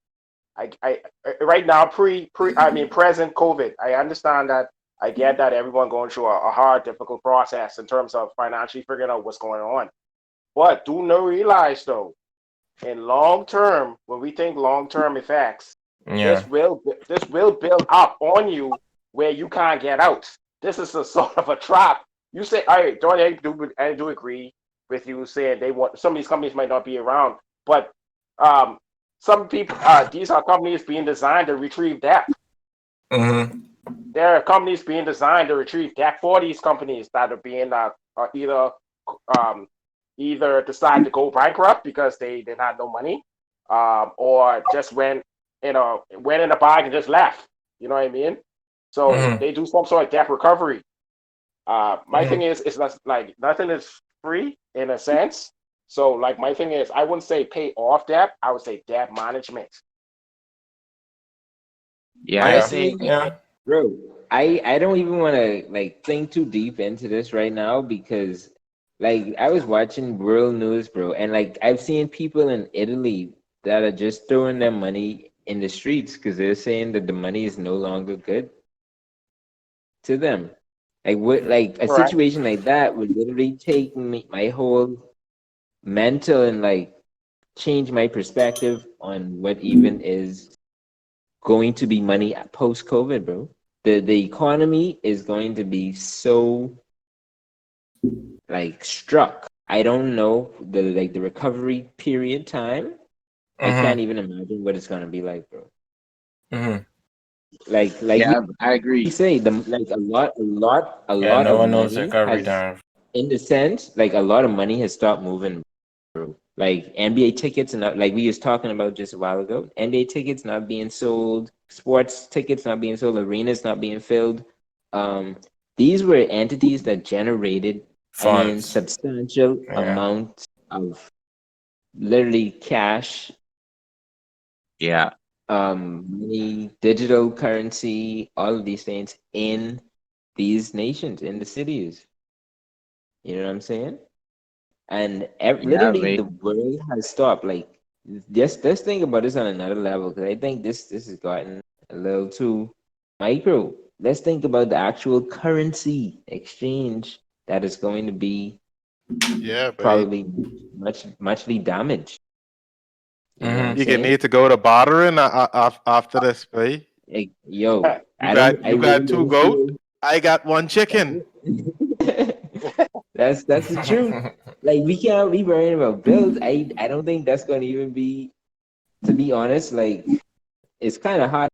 I right now present COVID. I understand that. I get that everyone going through a hard, difficult process in terms of financially figuring out what's going on. But do not realize though, in long term, when we think long term effects, Yeah. this will build up on you where you can't get out. This is a sort of a trap. You say, all right, don't I do agree with you saying they want some of these companies might not be around, but some people these are companies being designed to retrieve debt. Mm-hmm. There are companies being designed to retrieve debt for these companies that are being um, either decide to go bankrupt because they had no money, or just went in a bag and just left. You know what I mean? So Mm-hmm. they do some sort of debt recovery. My Mm-hmm. thing is, it's not, like nothing is free in a sense. So, like, my thing is, I wouldn't say pay off debt. I would say debt management. Yeah, I think, bro, I don't even want to like think too deep into this right now because like I was watching world news, bro, and like I've seen people in Italy that are just throwing their money in the streets because they're saying that the money is no longer good to them. Like what, like a situation like that would literally take me my whole mental and like change my perspective on what even is going to be money post COVID, bro. The economy is going to be so like struck. I don't know the recovery period time. I can't even imagine what it's gonna be like, bro. Like yeah, I agree. You say the like a lot no of one knows money recovery has, time. in the sense, like a lot of money has stopped moving, bro. Like NBA tickets and like we was talking about just a while ago. NBA tickets not being sold, sports tickets not being sold, arenas not being filled. These were entities that generated, Funds. substantial amounts of literally cash. Yeah. Money, digital currency, all of these things in these nations, in the cities. You know what I'm saying? And literally the world has stopped. Like, just let's think about this on another level because I think this has gotten a little too micro. Let's think about the actual currency exchange that is going to be probably muchly damaged. You know what I'm You saying? need to go to bartering after this, play. Like, yo, You got two goat. I got one chicken. That's the truth. Like we can't be worrying about bills. I don't think that's going to even be, to be honest. Like it's kind of hard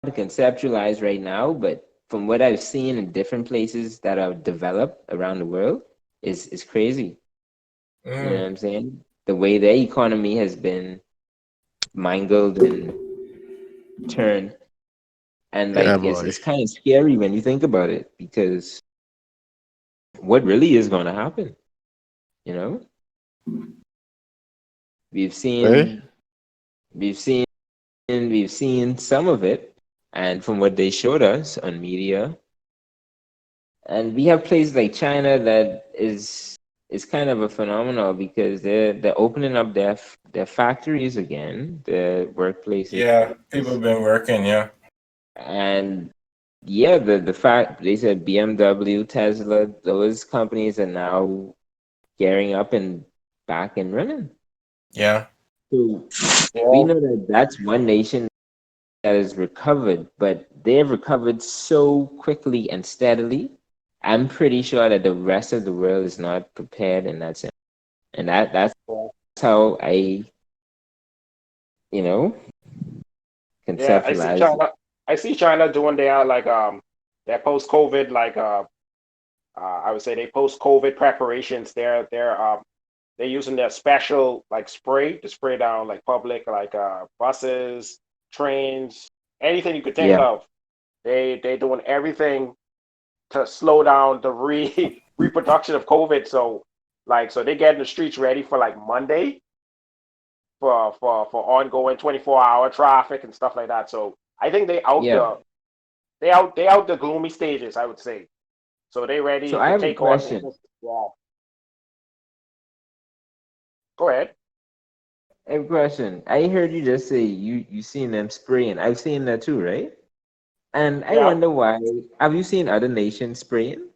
to conceptualize right now, but from what I've seen in different places that are developed around the world, is crazy. You know what I'm saying? The way their economy has been mangled and turned, and like it's kind of scary when you think about it because what really is going to happen? You know, we've seen some of it, and from what they showed us on media, and we have places like China that is kind of a phenomenon because they're opening up their factories again, their workplaces. Yeah, people have been working. Yeah, and yeah, the fact they said BMW, Tesla, those companies are now gearing up and back and running. Yeah. So we know that that's one nation that has recovered, but they've recovered so quickly and steadily. I'm pretty sure that the rest of the world is not prepared in that sense. And that's how I, conceptualize. Yeah, I see China doing their like their post COVID like I would say they post COVID preparations. They're using their special like spray to spray down like public like buses, trains, anything you could think of. They're doing everything to slow down the reproduction of COVID. So they're getting the streets ready for like Monday for ongoing 24-hour traffic and stuff like that. So I think they out the gloomy stages, I would say. So they ready to take on. Yeah. Go ahead. I have a question. I heard you just say you seen them spraying. I've seen that too, right? And I wonder why. Have you seen other nations spraying?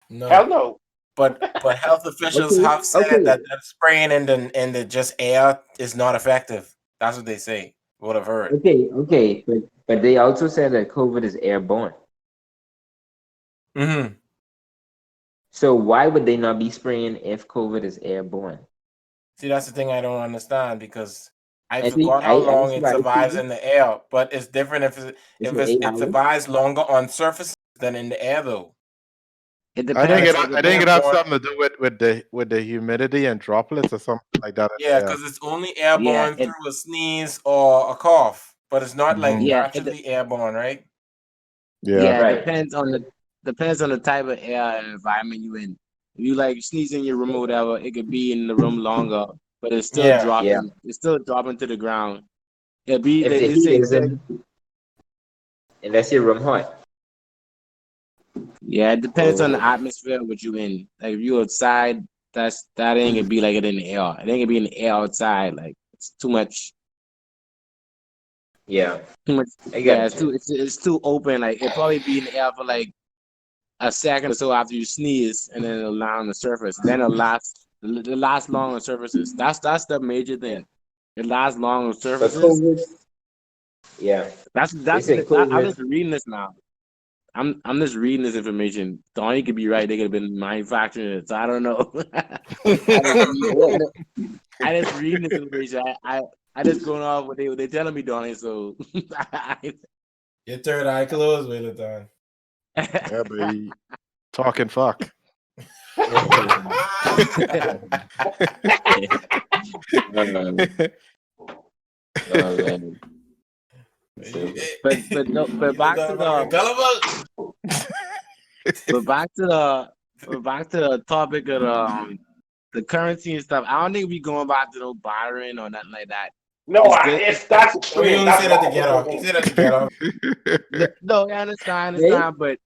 No. Hell no. But health officials have said that spraying in the just air is not effective. That's what they say. What I've heard. Okay, but they also said that COVID is airborne. So why would they not be spraying if COVID is airborne? See, that's the thing I don't understand because I forgot how long it survives in the air. But it's different if it survives longer on surfaces than in the air, though. I think it has something to do with the humidity and droplets or something like that. Yeah, because it's only airborne through a sneeze or a cough, but it's not like naturally airborne, right? Yeah, it depends on the type of air environment you in. If you like sneeze in your room or whatever, it could be in the room longer, but it's still dropping. Yeah. It's still dropping to the ground. It'll be. If the They heat say isn't, unless your room hot. yeah, it depends on the atmosphere what you in. Like if you outside, that ain't gonna be like it in the air. It ain't gonna be in the air outside. Like it's too much. Yeah. Too much. I Yeah, get it. it's too open. Like it probably be in the air for like a second or so after you sneeze, and then it'll land on the surface. Then it'll last. It lasts long on surfaces. That's the major thing. It lasts long on But surfaces. COVID, yeah. That's They say I'm COVID. just reading this now. I'm just reading this information. Donnie could be right. They could have been manufacturing it. So I don't know. I just reading this information. I just going off what they telling me, Donnie. So Your third eye closed, wait a time. Yeah, boy. Talking fuck. but back to the topic of the currency and stuff. I don't think we going back to no bartering or nothing like that. No, that's We extreme. only That's say that to get off. He said that to get off. No, I understand, but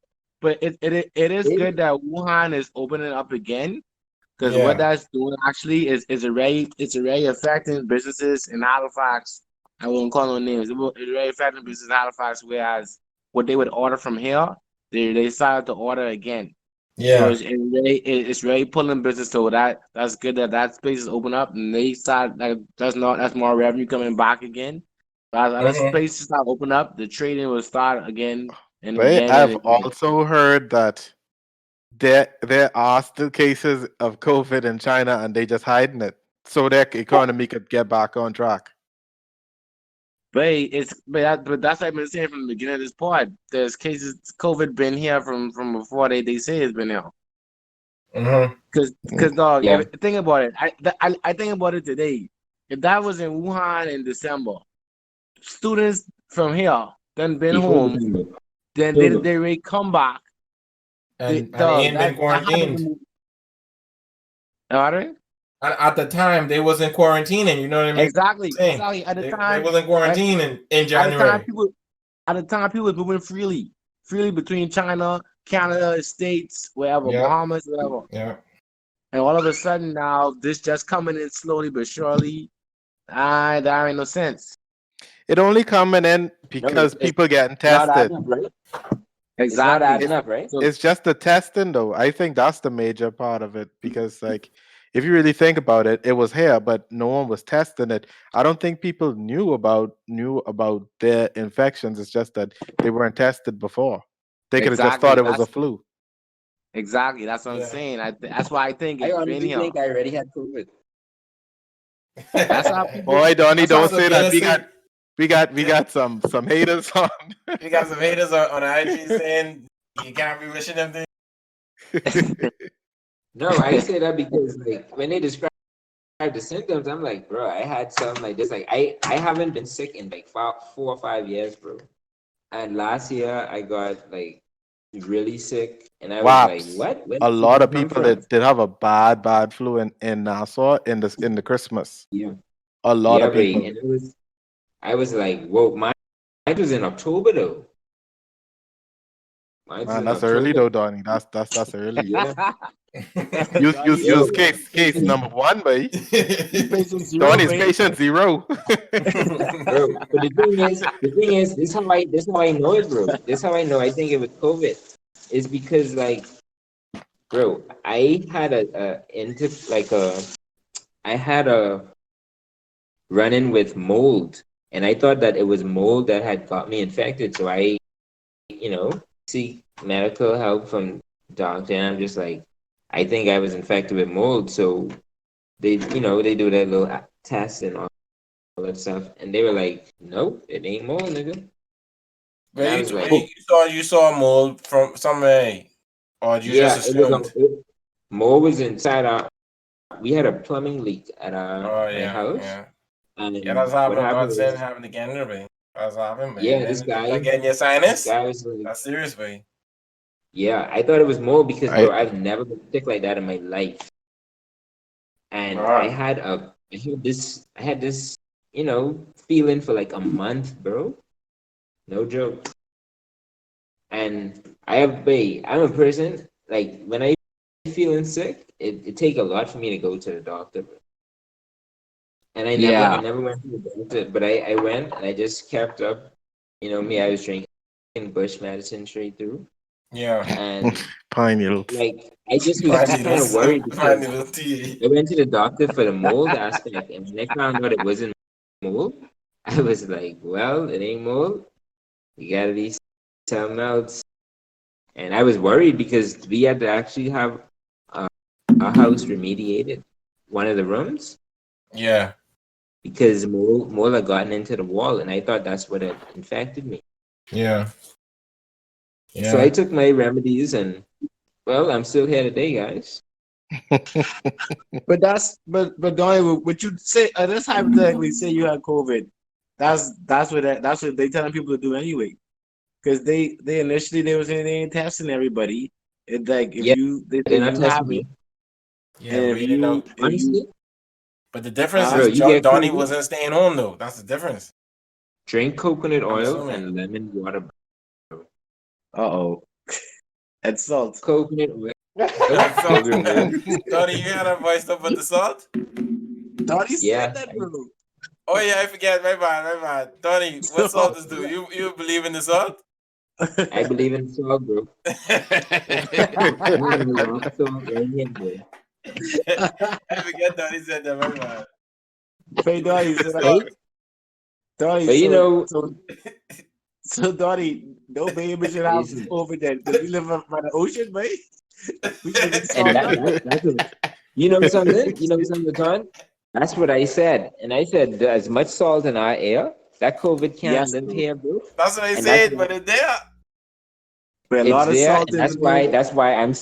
it is good that Wuhan is opening up again, because what that's doing actually is it's already affecting businesses in Halifax. I won't call no names. It's already affecting businesses in Halifax, whereas what they would order from here, they decided to order again. So it's really pulling business. So that's good that space is open up, and they start that's more revenue coming back again. As other spaces start open up, the trading will start again and But again. I've And again. also heard that there are still cases of COVID in China, and they just hiding it so their economy could get back on track. But that's what I've been saying from the beginning of this pod. There's cases COVID been here from before they say it's been here. Because dog, think about it. I think about it today. If that was in Wuhan in December, students from here then been home, then they may come back. And they ain't been quarantined. Are they? At the time, they wasn't quarantining. You know what I mean? Exactly. At the time, they wasn't quarantining in January. At the time, people were moving freely between China, Canada, States, wherever, Bahamas, wherever. Yeah. And all of a sudden now, this just coming in slowly but surely. That ain't no sense. It only coming in because people getting tested. Exactly. It's not adding up, right? It's just the testing, though. I think that's the major part of it, because, like, if you really think about it, it was here, but no one was testing it. I don't think people knew about their infections. It's just that they weren't tested before. They could have just thought it was a flu. Exactly. That's what I'm saying. That's why I think it's been here. I think I already had COVID. That's how people. Boy, Donnie, don't say that. We got some haters on. We got some haters on IG saying you can't be wishing them things. No, I say that because like when they describe the symptoms, I'm like, bro, I had something like this. Like I haven't been sick in like 4 or 5 years, bro. And last year I got like really sick, and I was like, what? A lot of people that did have a bad flu in Nassau in the Christmas. Yeah. A lot of people. And I was like, whoa, mine was in October though. Man, that's early though, Donnie. That's early. Yeah. Use case number 1, babe. Donnie's patient 0. Bro, but the thing is, this is how I know it, bro. This is how I know I think it was COVID. Is because like, bro, I had I had a run-in with mold, and I thought that it was mold that had got me infected. So I, seek medical help from doctor, and I'm just like, I think I was infected with mold. So they do that little test and all that stuff, and they were like, nope, it ain't mold, nigga. But you saw mold from somewhere, or you just assumed? Mold was inside we had a plumbing leak at our house. Yeah. And that's happening. God's saying having again, everybody. That's happening, man. Yeah, this guy getting your sinus. This guy was that's serious, man. Yeah, I thought it was mold because, bro, I've never been sick like that in my life. And I had this, feeling for like a month, bro. No joke. And I'm a person, like, when I feeling sick, it take a lot for me to go to the doctor. And I never went to the doctor, but I went and I just kept up. Me, I was drinking bush medicine straight through. Yeah. And pine needles. like I just was kind of worried because I went to the doctor for the mold aspect, and when I found out it wasn't mold, I was like, well, it ain't mold. You gotta be something else. And I was worried because we had to actually have our house remediated, one of the rooms. Yeah. Because mold had gotten into the wall, and I thought that's what had infected me. Yeah. Yeah. So I took my remedies, and well, I'm still here today, guys. but Dony, would you say? Let's hypothetically say you had COVID. That's what they telling people to do anyway. Because they initially they were saying they ain't testing everybody. It's like if they're not testing me. Yeah, and we didn't know. Honestly, but the difference is Dony wasn't staying home though. That's the difference. Drink coconut oil and lemon water. And salt. Coconut oil. Dony, you had a voice up with the salt? Dony said that, bro. Oh yeah, I forget. My bad. Dony, what salt does do? You believe in the salt? I believe in salt, bro. I forget Dony said that. My bad. Hey, Dony, Dony, so Dony, no baby should have COVID then because we live by the ocean, right? We should be you know something, John? That's what I said. And I said, as much salt in our air, that COVID can't live here, bro. That's what I said, but it's there. But a lot of salt and that's why I'm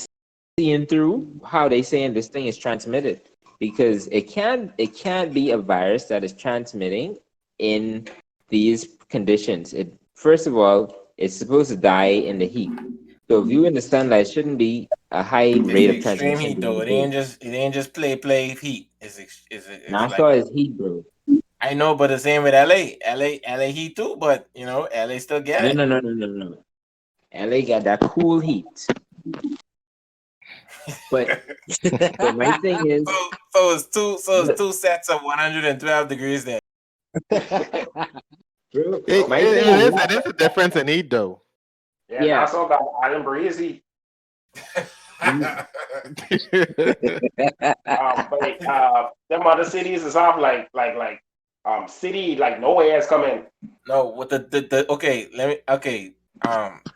seeing through how they saying this thing is transmitted. Because it can't be a virus that is transmitting in these conditions. First of all, it's supposed to die in the heat. So if you're in the sunlight, it shouldn't be a high rate of transmission. Extreme heat though. It ain't just play heat. It's Nassau is heat, bro. I know, but the same with LA heat too. But LA still get it. No. LA got that cool heat. But my thing is, so it's two sets of 112 degrees there. Bro, it is a difference in heat though. Yeah. Nassau got island breezy. But them other cities is off like city like no air's coming. No, with to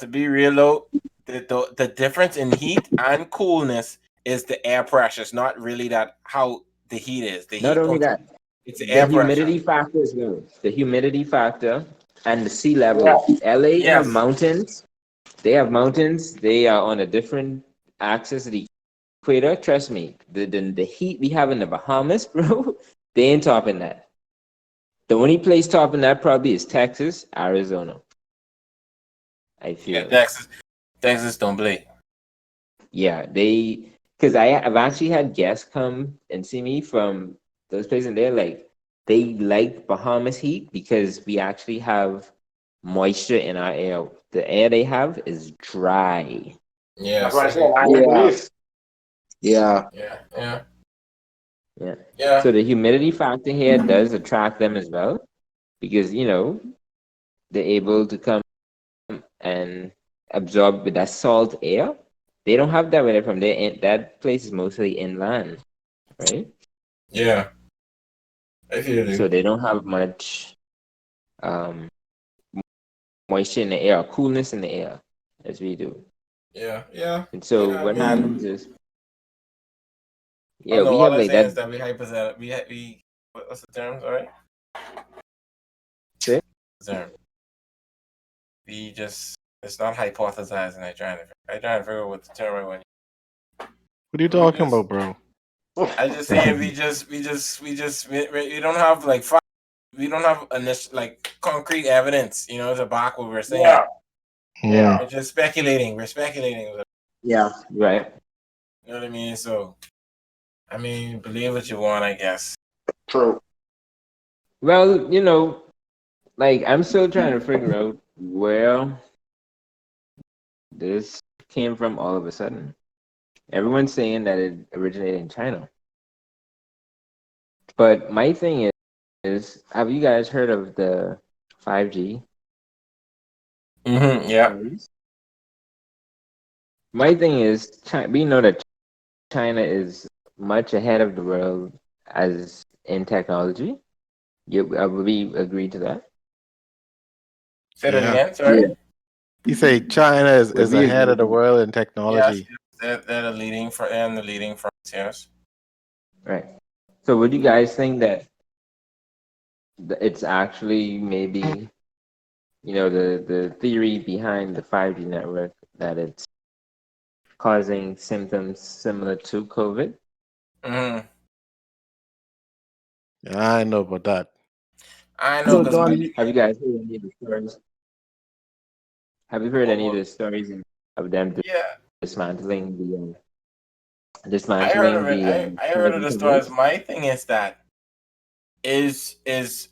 be real low, the difference in heat and coolness is the air pressure. It's not really that how the heat is. Not only that, it's the air humidity factor as well. The humidity factor and the sea level. Yeah. LA have mountains. They have mountains. They are on a different axis of the equator. Trust me, the heat we have in the Bahamas, bro, they ain't topping that. The only place topping that probably is Texas, Arizona. I feel. Yeah, Texas don't play. Yeah, because I've actually had guests come and see me from those places, and they like Bahamas heat because we actually have moisture in our air. The air they have is dry. Yeah, that's what I said. Yeah. So the humidity factor here does attract them as well, because they're able to come and absorb with that salt air. They don't have that where they're from. That place is mostly inland, right? Yeah. I feel you. So they don't have much moisture in the air, coolness in the air, as we do. Yeah. And so what happens is, we have like that. Is that we hypothetical. We what's the term? Sorry. See? Term. We just. It's not hypothesizing. I trying to figure out what the term I want. What are you talking about, bro? I just saying we don't have like we don't have like concrete evidence, to back what we're saying. Yeah. We're just speculating. We're speculating. Yeah, right. You know what I mean? So, I mean, believe what you want, I guess. True. Well, like I'm still trying to figure out where this came from all of a sudden. Everyone's saying that it originated in China. But my thing is have you guys heard of the 5G? Yeah. My thing is, we know that China is much ahead of the world as in technology. We agree to that. Say that Yeah. again, sorry? Yeah. You say China is Would we ahead agree of the to world in Yes, technology. they're the leading for and the leading frontiers. that? Right. So would you guys think that it's actually maybe, the theory behind the 5G network that it's causing symptoms similar to COVID? Mm-hmm. Yeah, I know about that. I know So because Donnie, Have you guys heard any of the stories? Have you heard any of the stories of them yeah, dismantling the I heard of it. I heard of 5G the stories. towers? My thing is that is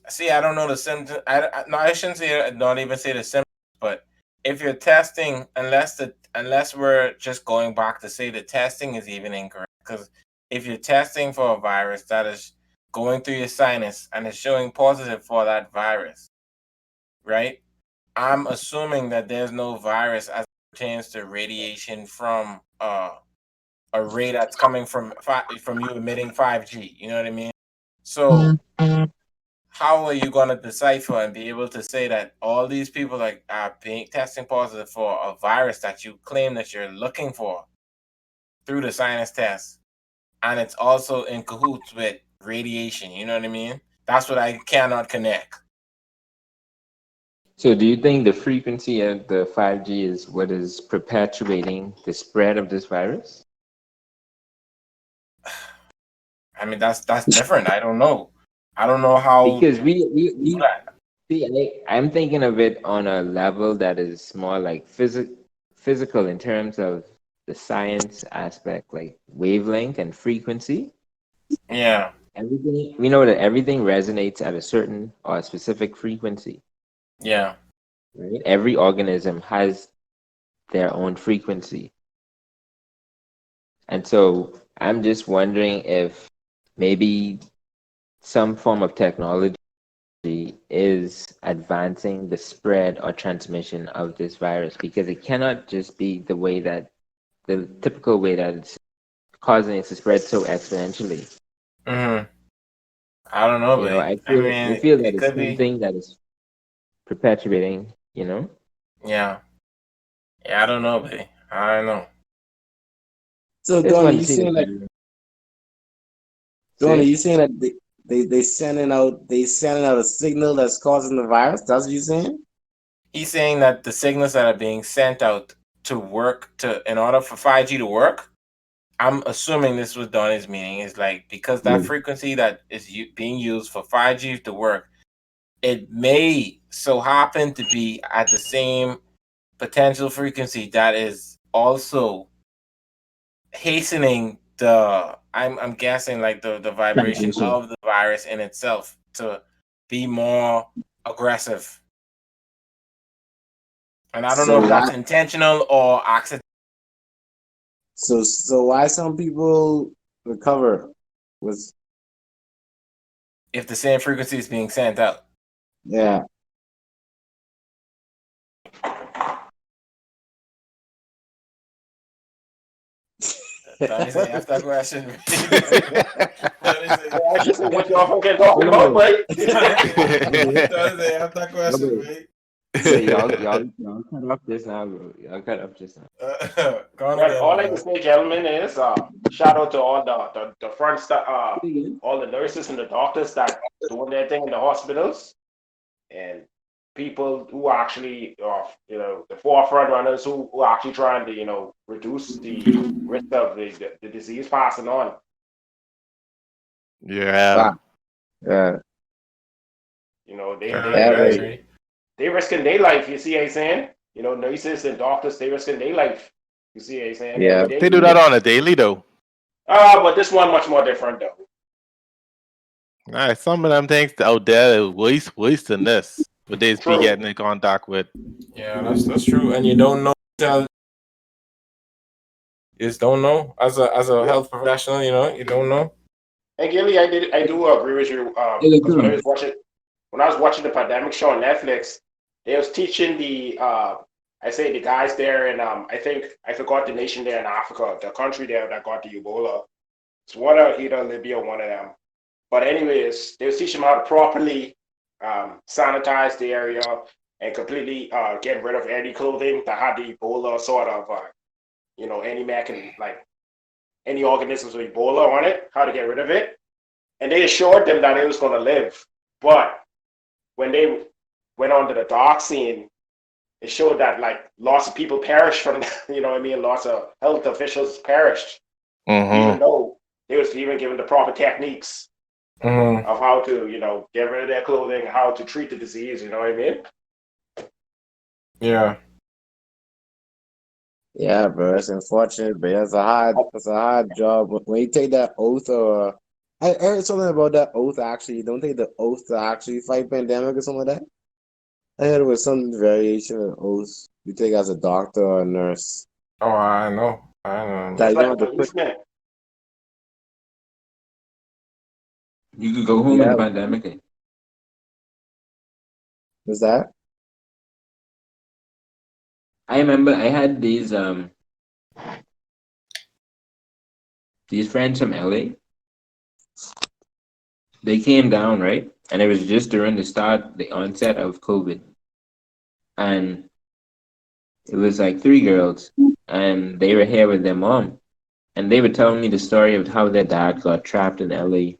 see, I don't know the symptoms. No, I shouldn't say not even say the symptoms, but if you're testing, unless we're just going back to say the testing is even incorrect, because if you're testing for a virus that is going through your sinus and is showing positive for that virus, right? I'm assuming that there's no virus as it pertains to radiation from a ray that's coming from you emitting 5G. You know what I mean? So how are you going to decipher and be able to say that all these people are being testing positive for a virus that you claim that you're looking for through the sinus test, and it's also in cahoots with radiation? You know what I mean? That's what I cannot connect. So do you think the frequency of the 5G is what is perpetuating the spread of this virus? I mean, that's different. I don't know. I don't know how Because do that. see, I'm thinking of it on a level that is more like physical in terms of the science aspect, like wavelength and frequency. Yeah, Everything we know that everything resonates at a certain or a specific frequency, yeah. right? Every organism has their own frequency. And so I'm just wondering if maybe some form of technology is advancing the spread or transmission of this virus, because it cannot just be the typical way that it's causing it to spread so exponentially. Hmm. I don't know, but I I I mean, feel that it it's could be. something that is perpetuating, Yeah, yeah. I don't know, but I don't know. so Just Donnie, want to you see the saying like video. Donnie, See? you saying that they sending out a signal that's causing the virus? That's what you saying? He's saying that the signals that are being sent out to work in order for 5G to work. I'm assuming this was Donnie's meaning is like because that frequency that is being used for 5G to work, it may so happen to be at the same potential frequency that is also hastening the I'm guessing like the vibration Transmission. of the virus in itself to be more aggressive. And I don't know So if why that's intentional or accidental. so why some people recover was If the same frequency is being sent out. yeah. Donnie say after that question. Donnie say That's just what y'all can talk about, right? Donnie say after that question, right? Wait, y'all cut off this now, bro. Y'all cut off this now. Go on Well, again, all I can brother. say, gentlemen, is shout out to all the front staff, Again? all the nurses and the doctors that doing their thing in the hospitals, and people who actually are, the forefront runners who are actually trying to, reduce the risk of the disease passing on. Yeah. Wow. Yeah. They I they they agree. they risking their life. You see what I'm saying? Nurses and doctors, they risking their life You see what I'm saying? Yeah. Every They day. do that on a daily though. But this one much more different though. Some of them things out there worse than this. But they be True. getting in contact with. Yeah, that's true. And you don't know till you just don't know as a health professional. You don't know. And Gilly, I do agree with you. Because when I was watching the pandemic show on Netflix, they was teaching the the guys there, and I think I forgot the nation there in Africa, the country there that got the Ebola. It's one of either Libya or one of them. But anyways, they was teaching them how to properly sanitize the area and completely get rid of any clothing that had the Ebola sort of any organisms with Ebola on it, how to get rid of it. And they assured them that it was going to live. But when they went on to the dark scene, it showed that like lots of people perished from that, lots of health officials perished, even though they was even given the proper techniques of how to, get rid of their clothing, how to treat the disease, you know what I mean? Yeah. Yeah, bro, it's unfortunate, but it's a hard job. When you take that oath, or I heard something about that oath. Actually, you don't take the oath to actually fight pandemic or something like that. I heard it was some variation of oath you take as a doctor or a nurse. Oh, I know. That It's you like don't have to put. policemen. You could go home in Yeah, the pandemic. was that? I remember I had these friends from LA. They came down, right? And it was just during the onset of COVID. And it was like 3 girls, and they were here with their mom. And they were telling me the story of how their dad got trapped in LA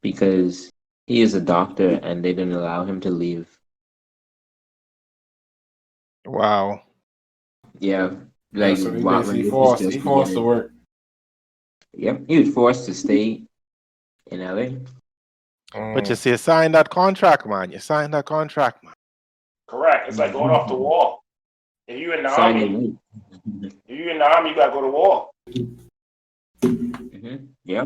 because he is a doctor and they didn't allow him to leave. Wow. Yeah. Yeah, Like so he when basically this was forced just to beginning. work. Yep. He was forced to stay in LA. But you see, you signed that contract, man. You signed that contract, man. Correct. It's like going off the wall. If you in the Signing army, you gotta go to war. Yeah.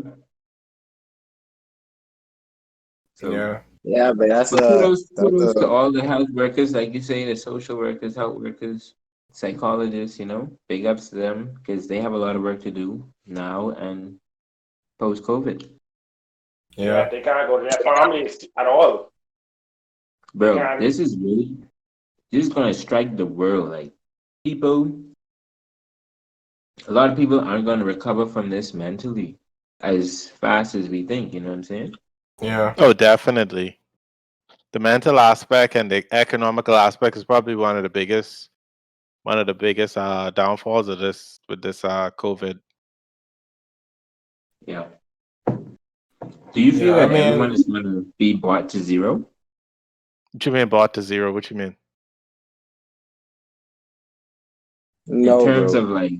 So Yeah. Yeah, but that's kudos to all the health workers, like you say, the social workers, health workers, psychologists, big ups to them because they have a lot of work to do now and post COVID. Yeah. They can't go to their families at all. Bro, this is gonna strike the world. Like a lot of people aren't gonna recover from this mentally as fast as we think, you know what I'm saying? Yeah. Oh, definitely. The mental aspect and the economical aspect is probably one of the biggest downfalls of this COVID. Yeah. Do you feel that everyone is gonna be brought to zero? What you mean brought to zero? What you mean? No, in terms bro. of like,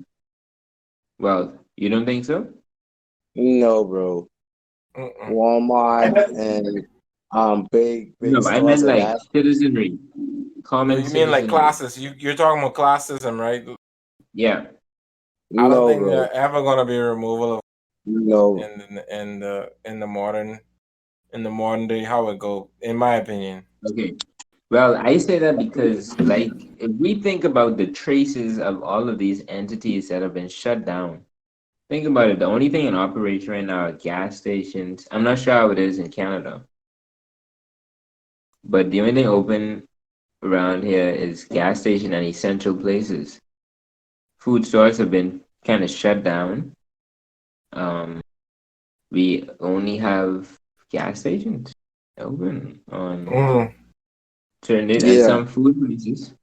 well, you don't think so? No, bro. Walmart and big No, I stores meant like like that. citizenry, common You mean like citizenry. classes? You're talking about classism, right? Yeah. I don't No, think bro. there's ever gonna be a removal of No. in the modern day how it go, in my opinion. Okay. Well, I say that because, like, if we think about the traces of all of these entities that have been shut down, think about it. The only thing in operation right now are gas stations. I'm not sure how it is in Canada, but the only thing open around here is gas station and essential places. Food stores have been kind of shut down. We only have gas stations open on certain days and some food places.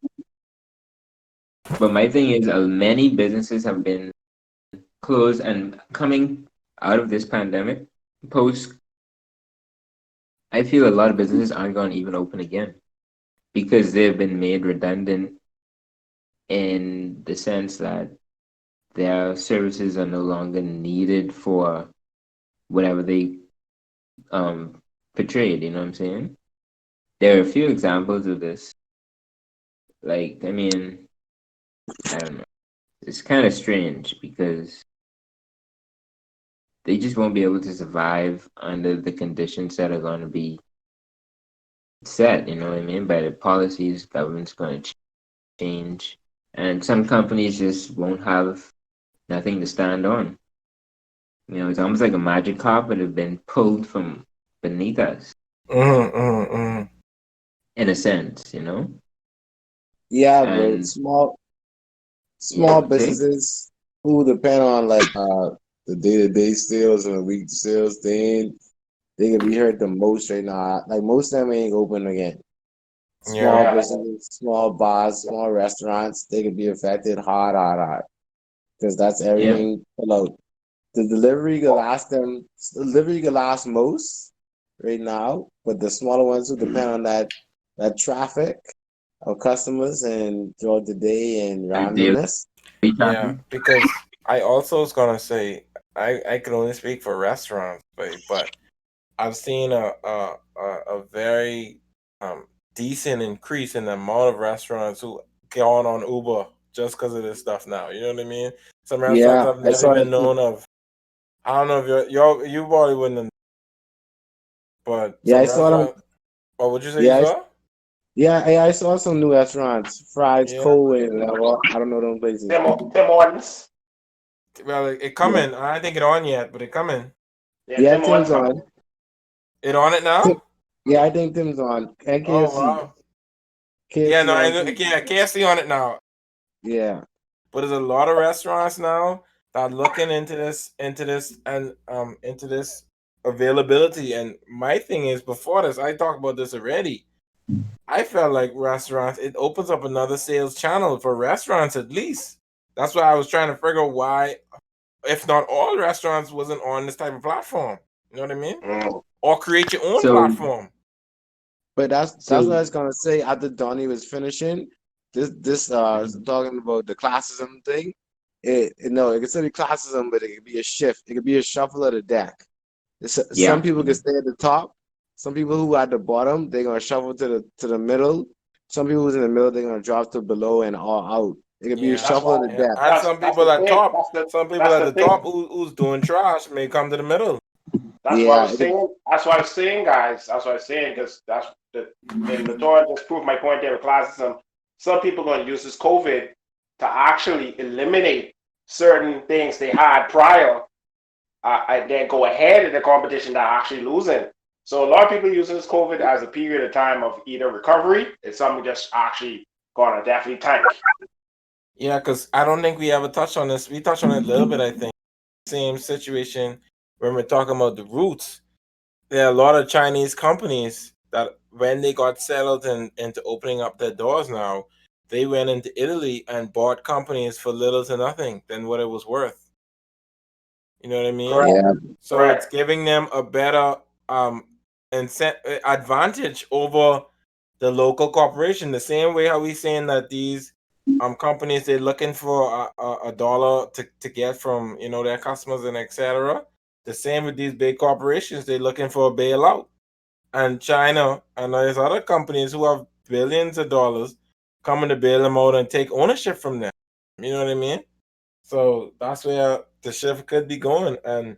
But my thing is, many businesses have been closed, and coming out of this pandemic, I feel a lot of businesses aren't going to even open again because they've been made redundant in the sense that their services are no longer needed for whatever they portrayed. You know what I'm saying? There are a few examples of this. Like, I mean, I don't know. it's kind of strange because they just won't be able to survive under the conditions that are going to be set, you know what I mean? By the policies, government's going to change. And some companies just won't have nothing to stand on. You know, it's almost like a magic carpet have been pulled from beneath us. In a sense, you know? Yeah, but small businesses who depend on like the day-to-day sales and the week sales, they can be hurt the most right now. Like most of them ain't open again. Small businesses, small bars, small restaurants, they could be affected hard. Because that's everything pull out. The delivery could last most right now, but the smaller ones who depend on that traffic of customers and throughout the day and randomness. Yeah, because I also was gonna say I can only speak for restaurants, but I've seen a very decent increase in the amount of restaurants who go on Uber just because of this stuff now. You know what I mean? Some restaurants I've never even known of. I don't know if you probably wouldn't have, but yeah, I saw them. What would you say you saw? Yeah, I saw some new restaurants, Fries, Cold, and I don't know them places. Tim Hortons. Well, it coming. I think it on yet, but it coming. Yeah, Tim's on. It on it now? Yeah, I think Tim's on. And KFC. Oh wow. KFC yeah, no, KFC on it now. Yeah. But there's a lot of restaurants now that are looking into this availability. And my thing is, before this, I talked about this already. I felt like restaurants, it opens up another sales channel for restaurants at least. That's why I was trying to figure out why, if not all restaurants wasn't on this type of platform. You know what I mean? Or create your own platform. But that's what I was gonna say after Dony was finishing. This talking about the classism thing. It can still be classism, but it could be a shift. It could be a shuffle of the deck. Some people can stay at the top. Some people who are at the bottom, they're gonna shuffle to the middle. Some people who's in the middle, they're gonna drop to below and all out. It could be a shuffle of the deck. And some people at top, who's doing trash may come to the middle. That's what I was saying. That's what I was saying, guys. That's what I was saying, because and Latoya just proved my point there with classism. Some people are going to use this COVID to actually eliminate certain things they had prior, and then go ahead in the competition that are actually losing. So a lot of people using this COVID as a period of time of either recovery, and some just actually going to definitely tank. Yeah, because I don't think we ever touched on this. We touched on it a little bit, I think. Same situation when we're talking about the roots. There are a lot of Chinese companies that when they got settled into opening up their doors now, they went into Italy and bought companies for little to nothing than what it was worth. You know what I mean? Yeah. So it's giving them a better advantage over the local corporation. The same way how we saying that these companies, they're looking for a dollar to get from their customers and etc. The same with these big corporations, they're looking for a bailout. And China and there's other companies who have billions of dollars coming to bail them out and take ownership from them. You know what I mean? So that's where the shift could be going. And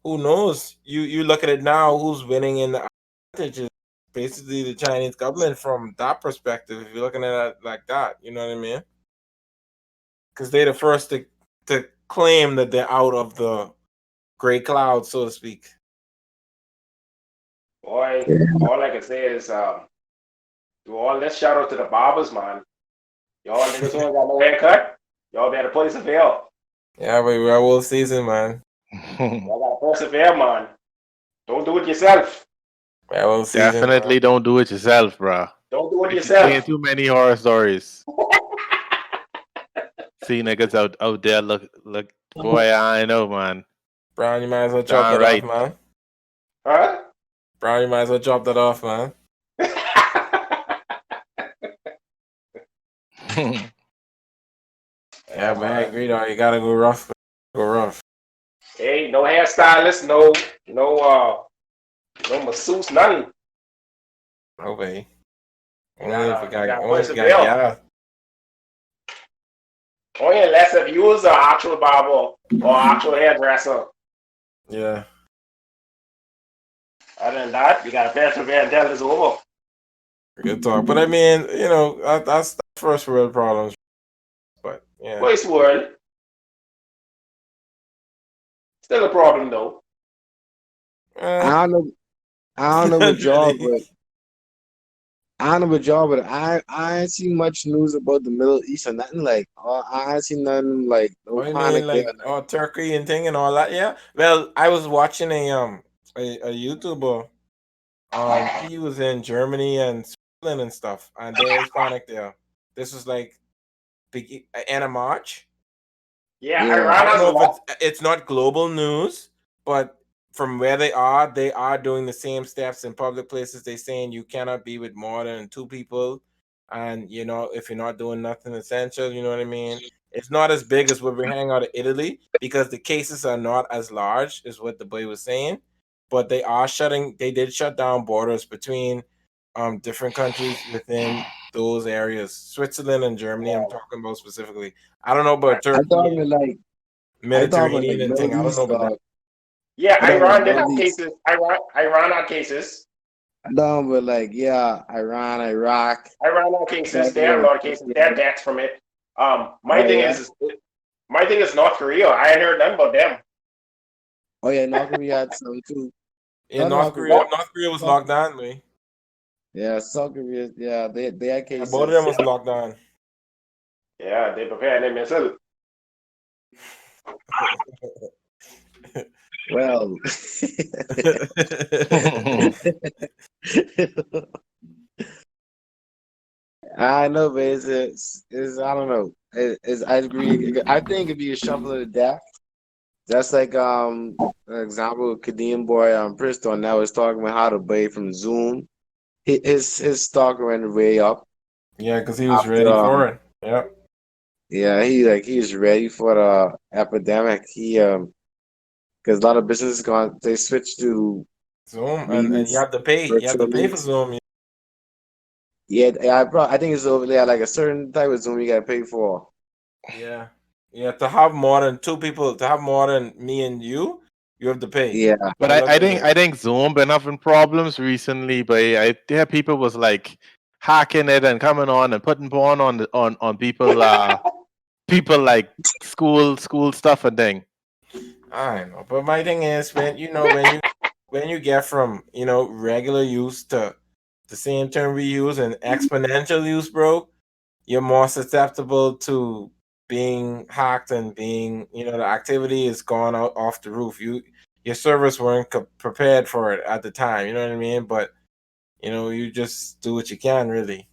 who knows? You look at it now, who's winning in the advantages? Basically the Chinese government from that perspective, if you're looking at it like that, you know what I mean? Because they're the first to claim that they're out of the gray cloud, so to speak. Boy, all I can say is do all this shout out to the barbers, man. Y'all niggas who ain't got no haircut, y'all better persevere. Yeah, but we're all season, man. Y'all gotta persevere, man. Don't do it yourself. Definitely don't do it yourself, bro. Don't do it yourself. Seeing too many horror stories. See niggas out there look. Boy, I know, man. Brown, you might as well chop that off, man. Huh? Brown, you might as well chop that off, man. Yeah, but I agree though. You gotta go rough. Go rough. Hey, no hairstylist, no masseuse, nothing. No way. Only if you got yeah. Only unless if you was an actual barber or actual hairdresser. Yeah. Other than that, you got to persevere until it's over. Good talk. But I mean, you know, that's first world problems. But yeah. First world. Still a problem though. I don't know what y'all, but I ain't seen much news about the Middle East or nothing like. I ain't seen nothing like no What do you panic mean, there. like, Turkey and thing and all that? Yeah. Well, I was watching a YouTuber. He was in Germany and Switzerland and stuff, and there is panic there. This was like end of March. Yeah, Yeah. Iran I don't has a know lot. if it's not global news, but from where they are doing the same steps in public places. They're saying you cannot be with more than 2 people, and you know if you're not doing nothing essential, you know what I mean. It's not as big as when we're hanging out of Italy because the cases are not as large, is what the boy was saying. But they are shutting. They did shut down borders between different countries within those areas, Switzerland and Germany. I'm talking about specifically. I don't know about I thought Turkey it was like Mediterranean and thing. I Middle don't know East. about that. Yeah, I thought it was Iran did Middle have East. cases. Iran had cases. I thought it was like Iran, Iraq. Iran had cases. They have a lot of cases. They have deaths from it. My Oh thing yeah. is North Korea. I ain't heard nothing about them. Oh yeah, North Korea had some too. Yeah, North North Korea was locked down, man. Yeah, South Korea. Yeah, they had Yeah, cases. both of them was locked down. Yeah, they prepared their missile. Well, I know, but it's I don't know. I agree. I think it'd be a shuffle of the deck. That's like an example, Kadeem boy Princeton now is talking about how to buy from Zoom. His stock went way up. Yeah, because he was After ready for it. Yeah. Yeah, he's ready for the epidemic. Because a lot of businesses they switch to Zoom and you meetings, have to pay. You have to virtual pay for meetings. Zoom. Yeah, I think it's over there like a certain type of Zoom you gotta pay for. Yeah. Yeah, to have more than 2 people, to have more than me and you have to pay. Yeah, But I think Zoom been having problems recently. But I hear people was like hacking it and coming on and putting porn on people people like school stuff and thing. I know, but my thing is when when you get from regular use to the same term we use and exponential use, bro, you're more susceptible to being hacked and being the activity is gone out off the roof. Your servers weren't prepared for it at the time. You know what I mean? But you just do what you can, really.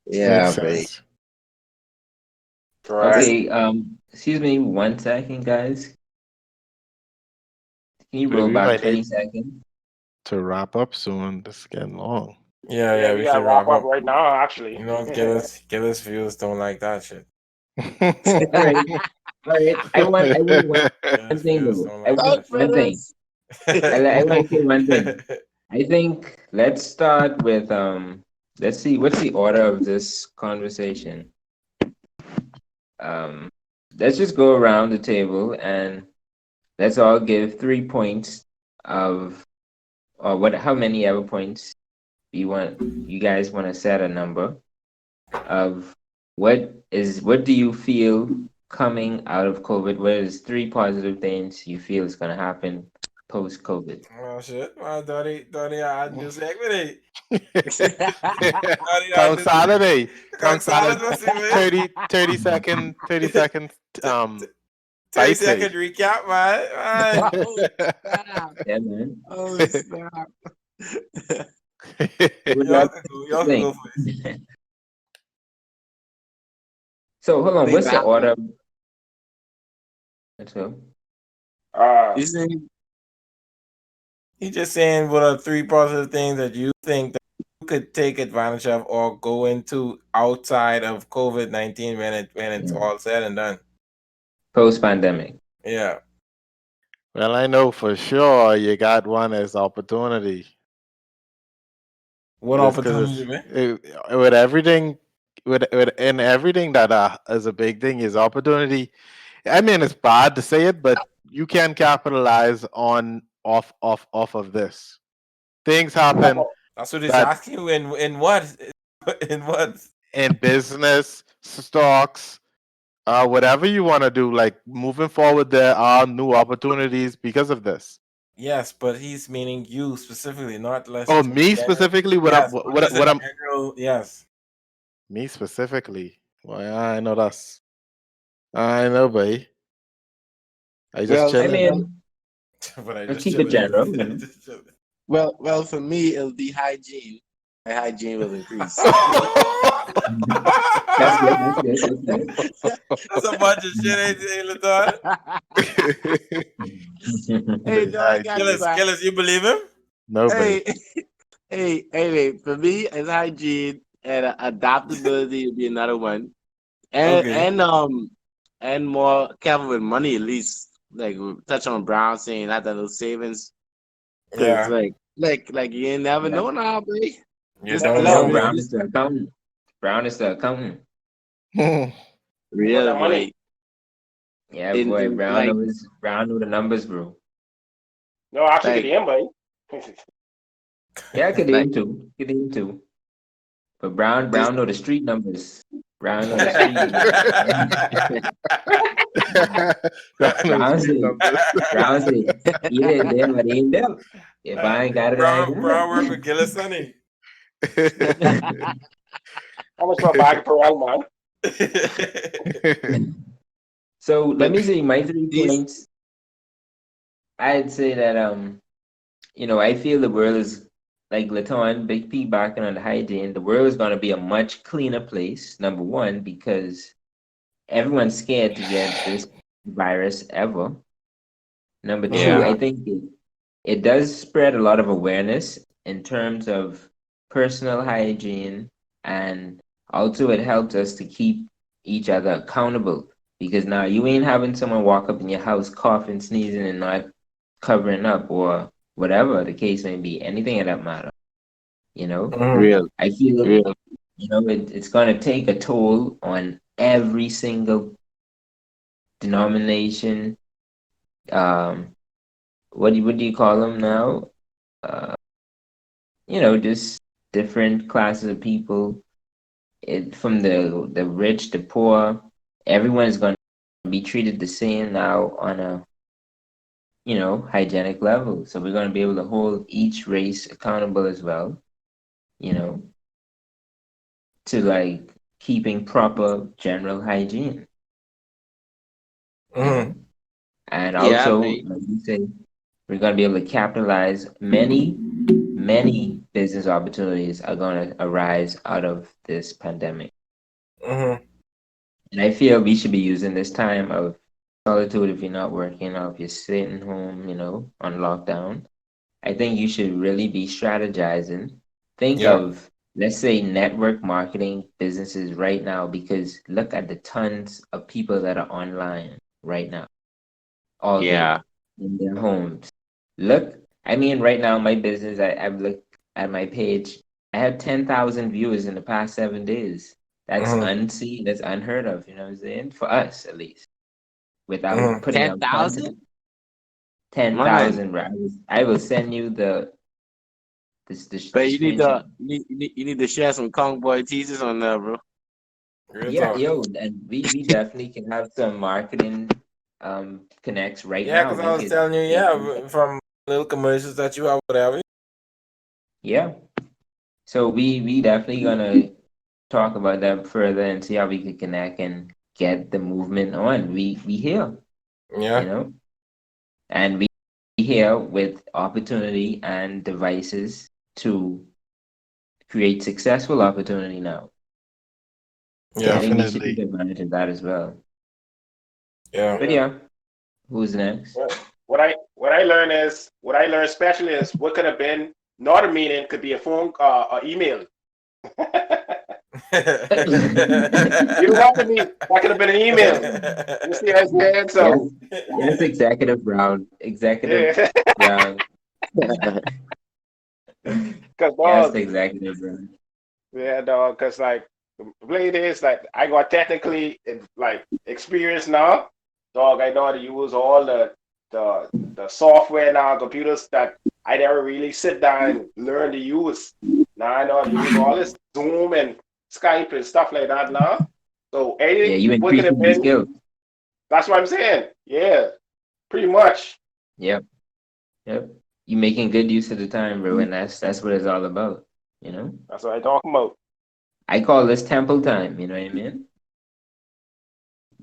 yeah, Makes but sense. Correct. Okay, excuse me 1 second, guys. Can you Maybe roll we back might 20 need seconds? to wrap up soon. This is getting long. Yeah, We we gotta should wrap wrap up up. right now, actually. Gillis viewers don't like that shit. All right, all right. I want one Gillis thing viewers though. don't I like want that one thing. I want to say one thing. shit. I think let's start with let's see what's the order of this conversation. Um let's just go around the table and let's all give 3 points of or what how many ever points you guys want to set a number of what do you feel coming out of COVID? What is 3 positive things you feel is gonna happen post COVID? Oh shit! Well, Dony, I new segment. Come Saturday. Come Come Saturday. Saturday, 30 seconds 30 bite second say. recap, man. oh snap! Yeah, man. Oh snap! Y'all can go for it. So hold on, They what's the back. order? Let's go. You see? He's just saying what are 3 positive things that you think that you could take advantage of or go into outside of COVID-19 when it's all said and done. Post pandemic. Yeah. Well, I know for sure you got one as opportunity. What Just 'cause opportunity, man? with everything in everything that is a big thing is opportunity. I mean, it's bad to say it, but you can capitalize on off of this. Things happen That's what he's that asking you. In what? In what? in business, stocks, whatever you want to do. Like moving forward, there are new opportunities because of this. Yes, but he's meaning you specifically, not less. Oh, me specifically? Yes, What I'm yes. me specifically? Well, I know that's I know, buddy. I just Well, I chilling. mean, But I let's just keep it chilling. general. You know? Just chilling. well, for me, it'll be hygiene. My hygiene will increase. That's good. That's good. That's good. That's a bunch of shit, ain't Latar? Hey, no, I got you, man. Killers, you believe him? No, buddy. Hey, for me, it's hygiene and adaptability would be another one, Okay. and more careful with money at least. Like we touch on Brown saying not that little savings, because Yeah. like you ain't never know now, boy. You Just don't just know. Brown is the accountant. Brown is the accountant. real that money. boy. Yeah, In- boy. in, Brown like- knew the numbers, bro. No, actually, Like- the end, buddy. Yeah, Like- Could aim too. But Brown know the street numbers. Brown know the street numbers. Brown say, either it's them or they ain't them. If I ain't got it, I ain't got Brown work with Gillis, Sonny. How much for a bag per round, man? So let me say my 3 these- points. I'd say that I feel the world is like Laton, Big P backing on the hygiene. The world is gonna be a much cleaner place, number one, because everyone's scared to get this virus ever. Number two, Yeah. I think it does spread a lot of awareness in terms of personal hygiene, and also it helps us to keep each other accountable, because now you ain't having someone walk up in your house coughing, sneezing, and not covering up, or whatever the case may be, anything of that matter. real. I feel Real. it's going to take a toll on every single denomination. What do you call them now? Just different classes of people. From the rich, the poor, everyone is going to be treated the same now on a hygienic level. So we're going to be able to hold each race accountable as well. To like keeping proper general hygiene. Mhm. And Yeah, also, mate. like you say, we're going to be able to capitalize. Many business opportunities are going to arise out of this pandemic. Mhm. And I feel we should be using this time of solitude if you're not working or if you're sitting home, on lockdown. I think you should really be strategizing. Think Yeah. of, let's say, network marketing businesses right now, because look at the tons of people that are online right now, all day in their homes. Look, I mean, right now, my business, I've looked at my page. I have 10,000 viewers in the past 7 days. That's unseen, that's unheard of, you know what I'm saying? For us, at least, without putting out 10,000? content. 10,000, bro. I will send you the But you need to screenshot. you need to share some Kong Boy teasers on there, bro. Real Yeah, talk. yo, and we definitely can have some marketing connects right Yeah, now. because I was telling you, from little commercials that you have, whatever. Yeah. So we definitely gonna talk about that further and see how we can connect and get the movement on. We here, Yeah. And we here with opportunity and devices to create successful opportunity now. Yeah. I think we should Definitely. take advantage of that as well. Yeah. But yeah, who's next? What I learned especially is what could have been not a meeting, could be a phone email. You don't have to be. That could have been an email. You see what I'm saying? So Yes, Executive Brown. Executive Brown. Because Yes, Executive Brown. yeah, dog. Because like The play is like I got technically like experience now. Dog, I know how to use all the software now, computers that I never really sit down and learn to use. Now I know how to use all this Zoom and Skype and stuff like that now. So anything you what could have increasing your been, skills. that's what I'm saying. Yeah, pretty much. Yep. You making good use of the time, bro, and that's what it's all about. You know. That's what I'm talking about. I call this temple time. You know what I mean?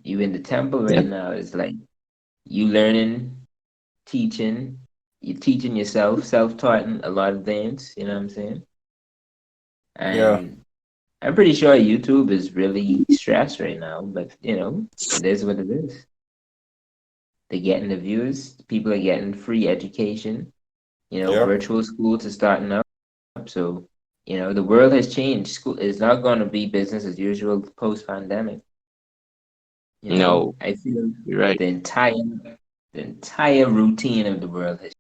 You in the temple right now. It's like you learning, teaching. You're teaching yourself, self-taught in a lot of things. You know what I'm saying? And I'm pretty sure YouTube is really stressed right now, but you know, it is what it is. They're getting the views. People are getting free education. You know, virtual schools are starting up. So, you know, the world has changed. School is not going to be business as usual post-pandemic. You know, No, I feel you're right. the entire routine of the world has.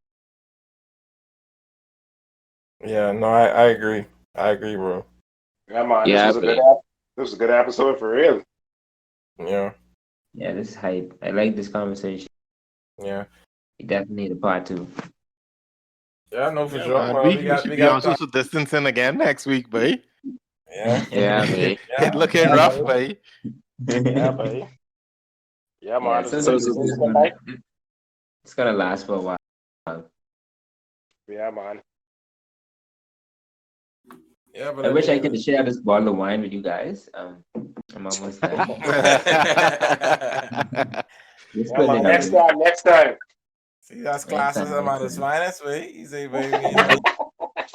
Yeah, no, I agree. I agree, bro. Yeah, man. Yeah, This was a good episode for real. Yeah. Yeah, this is hype. I like this conversation. Yeah. We definitely need a part 2. Yeah, no, for Yeah, sure. man. Well, We should be on social distancing again next week, boy. Yeah. Yeah, man. It looking rough, boy. Yeah, buddy. Yeah, man. Yeah, This social is a distancing good night. it's gonna last for a while. Yeah, man. Yeah, but I wish I could share this bottle of wine with you guys. I'm almost done. Yeah, man. Next time. See, that's Next time, classism next at its time. finest, baby. You say, baby, you know,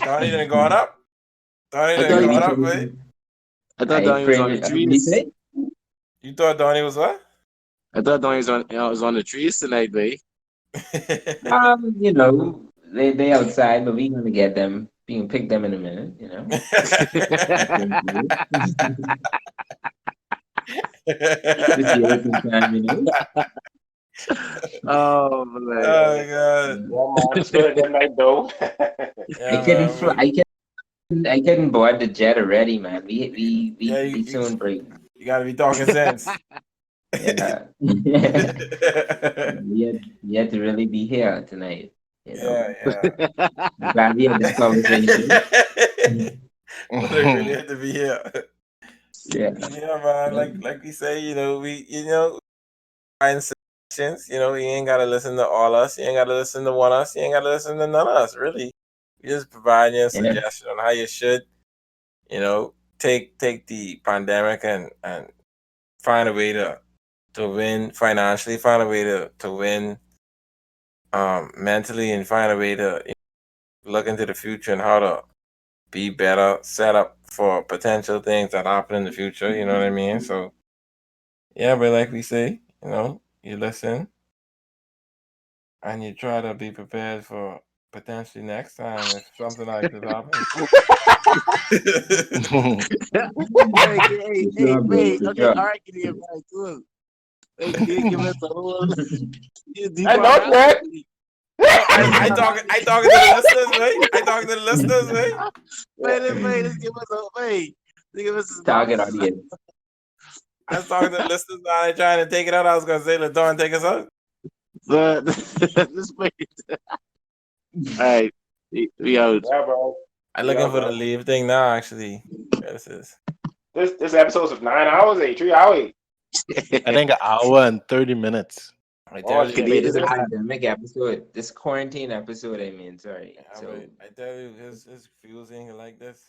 Donnie done going up. Donnie I done thought going he- up, baby. I thought Donnie was on the What do you trees. say? You thought Donnie was what? I thought Donnie was on the trees tonight, babe. You know, they outside, but we gonna get them. We can pick them in a minute, you know. This year sometime, you know. Oh, Oh man. my god. Yeah, man. It's good. Good night, though. Yeah, I couldn't man. I couldn't board the jet already, man. We Yeah, soon break. you gotta be talking sense. Yeah. You had to really be here tonight. You know? Yeah. I'm glad we had this conversation. Well, they really had to be here. Yeah. Yeah, man. Like we say, you know, find suggestions. You know, you ain't gotta listen to all us. You ain't gotta listen to one us. You ain't gotta listen to none of us. Really, we just provide you a suggestion on how you should, you know, take the pandemic and find a way to win financially, find a way to win mentally, and find a way to look into the future and how to be better, set up for potential things that happen in the future. You know what I mean? So, yeah, but like we say, you know, you listen and you try to be prepared for potentially next time if something like this happens. Hey, babe. Okay, all right, can you back to Hey, can you give us a whole? I know that. I talking to the listeners, right? I talking to the listeners, right? Wait, let's give us a Target audience. I was talking to the listeners now. They trying to take it out. I was gonna say, LaDon, take us out. Let's wait. All right, we out. Yeah, bro. I'm looking for the leave thing now. Actually, this is This episode's of 9 hours, 3 hours. I think an hour and 30 minutes. I tell you, Wait, this is a pandemic episode. This quarantine episode, I mean, sorry. Yeah, So I tell you, his fusing like this.